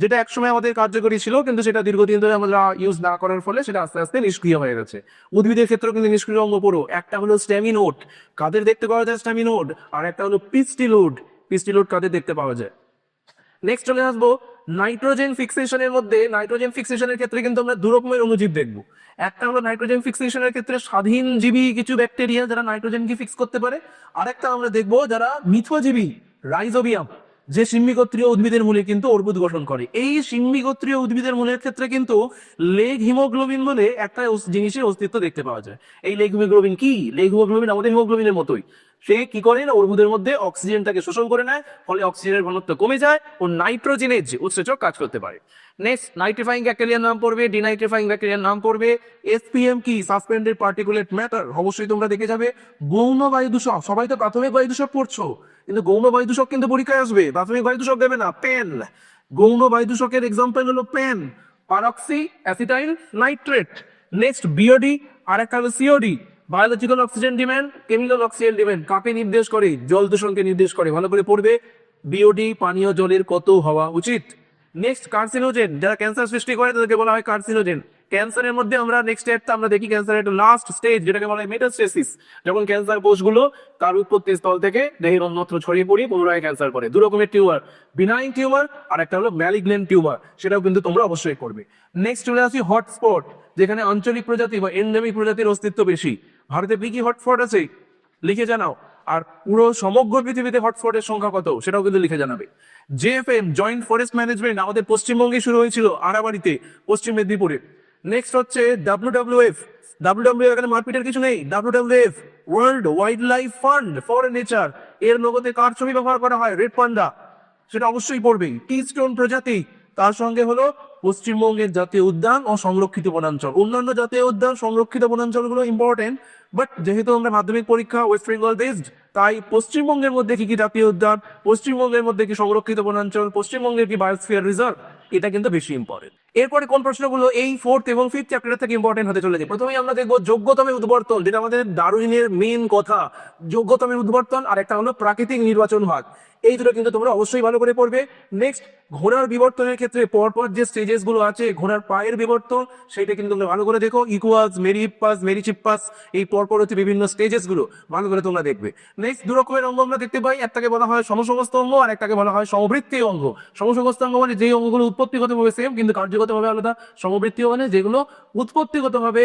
যেটা একসময় আমাদের কার্যকরী ছিল কিন্তু সেটা দীর্ঘদিন ধরে আমরা ইউজ না করার ফলে সেটা আস্তে আস্তে নিষ্ক্রিয় হয়ে গেছে। উদ্ভিদের ক্ষেত্রেও কিন্তু নিষ্ক্রিয় অঙ্গ পড়ো, একটা হলো স্ট্যামিনোড, কাদের দেখতে পাওয়া যায় স্ট্যামিনোড, আর একটা হলো পিস্টিলোড, পিস্টিলোড কাদের দেখতে পাওয়া যায়। নেক্সট চলে আসবো নাইট্রোজেন ফিক্সেশনের মধ্যে। নাইট্রোজেন ফিক্সেশনের ক্ষেত্রে কিন্তু আমরা দু রকমের অণুজীব দেখবো। একটা হলো নাইট্রোজেন ফিক্সেশনের ক্ষেত্রে স্বাধীনজীবী কিছু ব্যাকটেরিয়া যারা নাইট্রোজেনকে ফিক্স করতে পারে, আরেকটা আমরা দেখবো যারা মিথজীবী রাইজোবিয়াম, যে সিম্মিগোত্রীয় উদ্ভিদের মূলে কিন্তু অর্বুদ গঠন করে। এই সিম্মিগোত্রীয় উদ্ভিদের মূলের ক্ষেত্রে কিন্তু লেগ হিমোগ্লোবিন বলে একটা জিনিসের অস্তিত্ব দেখতে পাওয়া যায়। এই লেগ হিমোগ্লোবিন কি? লেগ হিমোগ্লোবিন আমাদের হিমোগ্লোবিনের মতোই, সে কি করে না অর্বুদের মধ্যে অক্সিজেনটাকে শোষণ করে নেয়, ফলে অক্সিজেনের ঘনত্ব কমে যায় ও নাইট্রোজেনের যে উৎসেচক কাজ করতে পারে। নেক্সট নাইট্রিফাইং ব্যাকটেরিয়ার নাম পড়বে, ডিনাইট্রিফাইং ব্যাকটেরিয়ার নাম পড়বে। এসপিএম কি? সাসপেন্ডেড পার্টিকুলেট ম্যাটার, অবশ্যই তোমরা দেখে যাবে। গৌণ বায়ু দূষক, সবাই তো প্রাথমিক বায়ু দূষক পড়ছো, কিন্তু গৌণ বায়ু দূষক কিন্তু পরীক্ষায় আসবে, প্রাথমিক বায়ু দূষক দেবে না। পেন, গৌণ বায়ু দূষকের এক্সাম্পল হলো PAN, peroxyacetyl nitrate. Next BOD, আর একটা হলো COD, biological oxygen demand, chemical oxygen demand, কাকে নির্দেশ করে? জল দূষণকে নির্দেশ করে, ভালো করে পড়বে। বিওডি পানীয় জলের কত হওয়া উচিত। নেক্সট কার্সিনোজেন, যারা ক্যান্সার সৃষ্টি করে তাদেরকে বলা হয় কার্সিনোজেন। ক্যান্সারের মধ্যে আমরা নেক্সট স্টেপটা আমরা দেখি, ক্যান্সারের একটা লাস্ট স্টেজ যেটাকে বলা হয় মেটাস্টেসিস, যখন ক্যান্সার কোষগুলো তার উৎপত্তি স্থল থেকে দেহের অন্যত্র ছড়িয়ে পড়ে পুনরায় ক্যান্সার করে। দু রকমের টিউমার, বিনাইন টিউমার আর একটা হলো ম্যালিগন্যান্ট টিউমার, সেটাও কিন্তু তোমরা অবশ্যই করবে। নেক্সট চলে আসি হটস্পট, যেখানে আঞ্চলিক প্রজাতি বা এন্ডেমিক প্রজাতির অস্তিত্ব বেশি। ভারতে কি কি হটস্পট আছে লিখে জানাও, আর পুরো সমগ্র পৃথিবীতে হটস্পটের সংখ্যা কত সেটাও কিন্তু লিখে জানাবে। জেএফএম জয়েন্ট ফরেস্ট ম্যানেজমেন্ট আমাদের পশ্চিমবঙ্গে শুরু হয়েছিল, আরাবাড়িতে, পশ্চিম মেদিনীপুরে। নেক্সট হচ্ছে ডাব্লিউডাব্লিউএফ, ডাব্লিউডাব্লিউএফ এখানে মারপিটের কিছু নেই, WWF world wild life fund for nature, এর লোগোতে কার ছবি ব্যবহার করা হয়? রেড পান্ডা, সেটা অবশ্যই পড়বে। কিস্টোন প্রজাতি, তার সঙ্গে হলো পশ্চিমবঙ্গের জাতীয় উদ্যান ও সংরক্ষিত বনাঞ্চল। অন্যান্য জাতীয় উদ্যান সংরক্ষিত বনাঞ্চলগুলো ইম্পর্টেন্ট, বাট যেহেতু আমরা মাধ্যমিক পরীক্ষা ওয়েস্ট বেঙ্গল বেসড, তাই পশ্চিমবঙ্গের মধ্যে কি কি জাতীয় উদ্যান, পশ্চিমবঙ্গের মধ্যে কি সংরক্ষিত বনাঞ্চল, পশ্চিমবঙ্গের কি বায়োস্ফিয়ার রিজার্ভ, এটা কিন্তু বেশি ইম্পর্টেন্ট। এরপরে কোন প্রশ্নগুলো এই ফোর্থ এবং ফিফথ চ্যাপ্টার থেকে ইম্পর্টেন্ট হতে চলেছে? প্রথমেই আমরা দেখবো যোগ্যতমের উদ্বর্তন, যেটা আমাদের ডারউইনের মেইন কথা, যোগ্যতমের উদ্বর্তন, আর একটা হলো প্রাকৃতিক নির্বাচন ভাগ। এই দুটো কিন্তু তোমরা অবশ্যই ভালো করে পড়বে। নেক্সট ঘোড়ার বিবর্তনের ক্ষেত্রে পরপর যে স্টেজেস গুলো আছে, ঘোড়ার পায়ের বিবর্তন, সেটা কিন্তু তোমরা ভালো করে দেখো। ইকুয়াস, মেরিপাস, মেরিচিপ্পাস, এই পরপর হচ্ছে বিভিন্ন স্টেজেস গুলো ভালো করে তোমরা দেখবে। নেক্সট দু রকমের অঙ্গ আমরা দেখতে পাই, একটাকে বলা হয় সমসমস্ত অঙ্গ আর একটাকে বলা হয় সমবৃত্তীয় অঙ্গ। সমসমস্ত অঙ্গ মানে যে অঙ্গগুলো উৎপত্তিগতভাবে সেম কিন্তু কার্যগতভাবে আলাদা, সমবৃত্তীয় মানে যেগুলো উৎপত্তিগতভাবে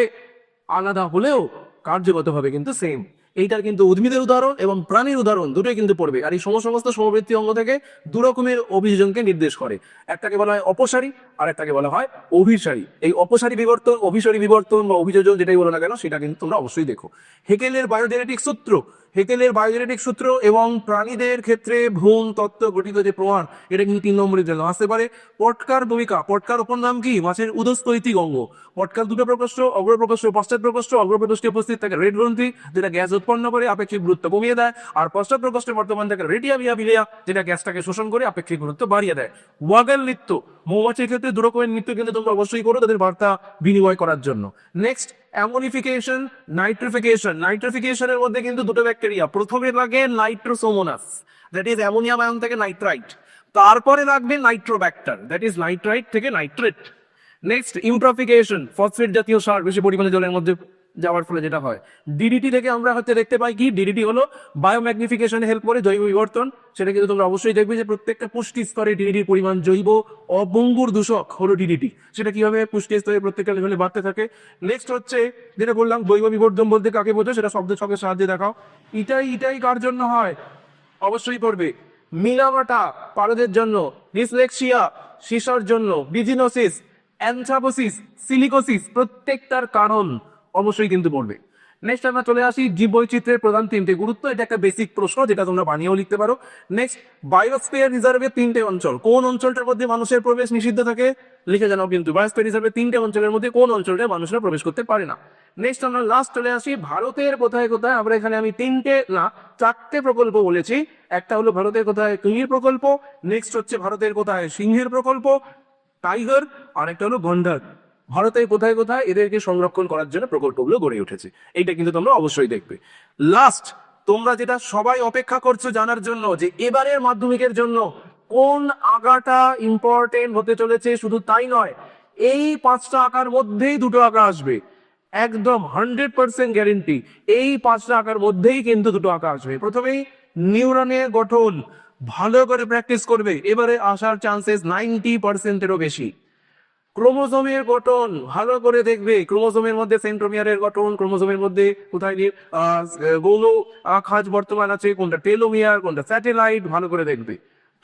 আলাদা হলেও কার্যগতভাবে কিন্তু সেম। এইটার কিন্তু উদ্ভিদের উদাহরণ এবং প্রাণীর উদাহরণ দুটোই কিন্তু পড়বে। আর এই সমস্ত সমবৃত্তীয় অঙ্গ থেকে দু রকমের অভিযোজনকে নির্দেশ করে, একটাকে বলা হয় অপসারী আর একটাকে বলা হয় অভিসারী। এই অপসারী বিবর্তন, অভিসারী বিবর্তন বা অভিযোজন যেটাই বলো না কেন, সেটা কিন্তু তোমরা অবশ্যই দেখো। হেকেলের বায়োজেনেটিক সূত্র, হেকেলের বায়োজেনেটিক সূত্র এবং প্রাণীদের ক্ষেত্রে ভ্রূণ তত্ত্ব গঠিত যে প্রমাণ, এটা কিন্তু 3 নম্বরের জন্য আসতে পারে। পটকার ভূমিকা, পটকার অপর নাম কি? মাছের উদস্তৈতিক অঙ্গ। পটকার দুটো প্রকোষ্ঠ, অগ্রপ্রকোষ্ঠ, পশ্চাৎ প্রকোষ্ঠ। অগ্রপ্রকোষ্ঠে উপস্থিত থাকে রেড গ্রন্থি, যেটা গ্যাস উৎপন্ন করে আপেক্ষিক গুরুত্ব কমিয়ে দেয়, আর পশ্চাৎ প্রকোষ্ঠে বর্তমান থাকে রেডিয়ামিয়া বিলিয়া, যেটা গ্যাসটাকে শোষণ করে আপেক্ষিক গুরুত্ব বাড়িয়ে দেয়। ওয়াগেল নৃত্য, মৌমাছির ক্ষেত্রে দু রকমের নৃত্য কিন্তু তোমরা অবশ্যই করো তাদের বার্তা বিনিময় করার জন্য। Next ammonification, nitrification. নাইট্রিফিকেশনের মধ্যে কিন্তু দুটো ব্যাকটেরিয়া, প্রথমে লাগে Nitrosomonas, that is ammonium ion থেকে নাইট্রাইট, তারপরে লাগবে নাইট্রোব্যাক্টার, দ্যাট ইজ নাইট্রাইট থেকে নাইট্রেট। নেক্সট ইউট্রফিকেশন, ফসফেট জাতীয় সার বেশি পরিমাণে জলের মধ্যে যাওয়ার ফলে যেটা হয়। ডিডিটি থেকে আমরা হচ্ছে দেখতে পাই কি, ডিডিটি হলো বায়োম্যাগনিফিকেশনে হেল্প করে, জৈব বিবর্তন। সেটা কিন্তু তোমরা অবশ্যই দেখবে যে প্রত্যেকটা পুষ্টি স্তরে ডিডিটির পরিমাণ, জৈব অবঙ্গুর দূষক হলো ডিডিটি, সেটা কিভাবে পুষ্টি স্তরে প্রত্যেকটা লেভেলে বাড়তে থাকে। নেক্সট হচ্ছে যেটা বললাম জৈব বিবর্ধন বলতে কাকে বোঝো, সেটা শব্দ ছকের সাহায্যে দেখাও। ইটাই কার জন্য হয়? অবশ্যই পড়বে। মিনামাটা পারদের জন্য, ডিসলেক্সিয়া শিশার জন্য, বিজিনোসিস, অ্যানথ্রাপোসিস, সিলিকোসিস, প্রত্যেকটার কারণ অবশ্যই কিন্তু পড়বে। নেক্সট আমরা চলে আসি জীববৈচিত্র্যের প্রধান 3টে গুরুত্ব, এটা একটা বেসিক প্রশ্ন যেটা তোমরা বানিয়েও লিখতে পারো। নেক্সট বায়োস্ফিয়ার রিজার্ভের 3টে অঞ্চল, কোন অঞ্চলটার মধ্যে মানুষের প্রবেশ নিষিদ্ধ থাকে লিখে জানাও কিন্তু। বায়োস্ফিয়ার রিজার্ভের 3টে অঞ্চলের মধ্যে কোন অঞ্চলটা মানুষরা প্রবেশ করতে পারে না। নেক্সট আমরা লাস্ট চলে আসি ভারতের কোথায় কোথায়, আমরা এখানে আমি 4টে প্রকল্প বলেছি। একটা হলো ভারতের কোথায় কুমির প্রকল্প, নেক্সট হচ্ছে ভারতের কোথায় সিংহের প্রকল্প, টাইগার, আর একটা হলো গন্ডার। ভারতে কোথায় কোথায় এদেরকে সংরক্ষণ করার জন্য প্রকল্পগুলো গড়ে উঠেছে। এইটা কিন্তু তোমরা অবশ্যই দেখবে। লাস্ট, তোমরা যেটা সবাই অপেক্ষা করছো জানার জন্য যে এবারের মাধ্যমিকের জন্য কোন আঁকাটা ইম্পর্টেন্ট হতে চলেছে, শুধু তাই নয়, এই 5টা আঁকার মধ্যেই 2টো আঁকা আসবে, একদম 100% গ্যারেন্টি। এই 5টা আঁকার মধ্যেই কিন্তু 2টো আঁকা আসবে। প্রথমেই নিউরনের গঠন ভালো করে প্র্যাকটিস করবে, এবারে আসার চান্সেস 90%-এরও বেশি। ক্রোমোজোমের গঠন ভালো করে দেখবে, ক্রোমোজোমের মধ্যে সেন্ট্রোমিয়ারের গঠন, ক্রোমোজোমের মধ্যে কোথায় গৌণ খাঁজ বর্তমান আছে, কোনটা টেলোমিয়ার, কোনটা স্যাটেলাইট, ভালো করে দেখবে।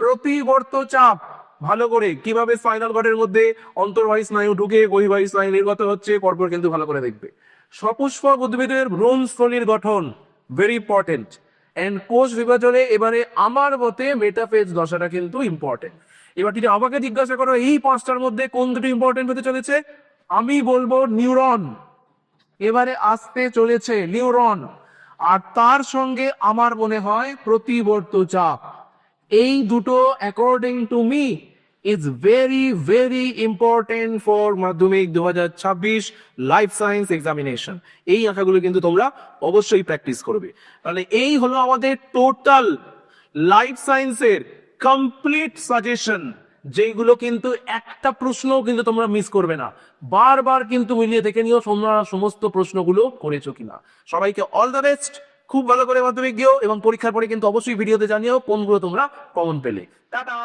প্রতিবর্ত চাপ ভালো করে, কিভাবে স্পাইনাল কর্ডের মধ্যে অন্তর্বাহী স্নায়ু ঢুকে বহির্বাহী স্নায়ু নির্গত হচ্ছে, পরপর কিন্তু ভালো করে দেখবে। সপুষ্পক উদ্ভিদের ভ্রূণস্থলীর গঠন ভেরি ইম্পর্টেন্ট। এন্ড কোষ বিভাজনে এবারে আমার মতে মেটাফেজ দশাটা কিন্তু ইম্পর্টেন্ট। এবার যদি আমাকে জিজ্ঞাসা করো এই 5টার মধ্যে কোন দুটো ইম্পর্টেন্ট হতে চলেছে, আমি বলবো নিউরন। এবারে আসতে চলেছে নিউরন, আর তার সঙ্গে আমার মনে হয় প্রতিবর্ত চাপ। এই দুটো according to me is very very important for মাধ্যমিক 2026 লাইফ সায়েন্স এক্সামিনেশন। এই আঁকাগুলো কিন্তু তোমরা অবশ্যই প্র্যাকটিস করবে। তাহলে এই হলো আমাদের টোটাল লাইফ সায়েন্সের কমপ্লিট সাজেশন, যেগুলো কিন্তু একটা প্রশ্নও কিন্তু তোমরা মিস করবে না। বারবার কিন্তু মিলিয়ে দেখে নিও তোমরা সমস্ত প্রশ্নগুলো করেছো কিনা। সবাইকে অল দ্য বেস্ট, খুব ভালো করে মাধ্যমিক দিও, এবং পরীক্ষার পরে কিন্তু অবশ্যই ভিডিওতে জানিও কোনগুলো তোমরা কমন পেলে। টাটা।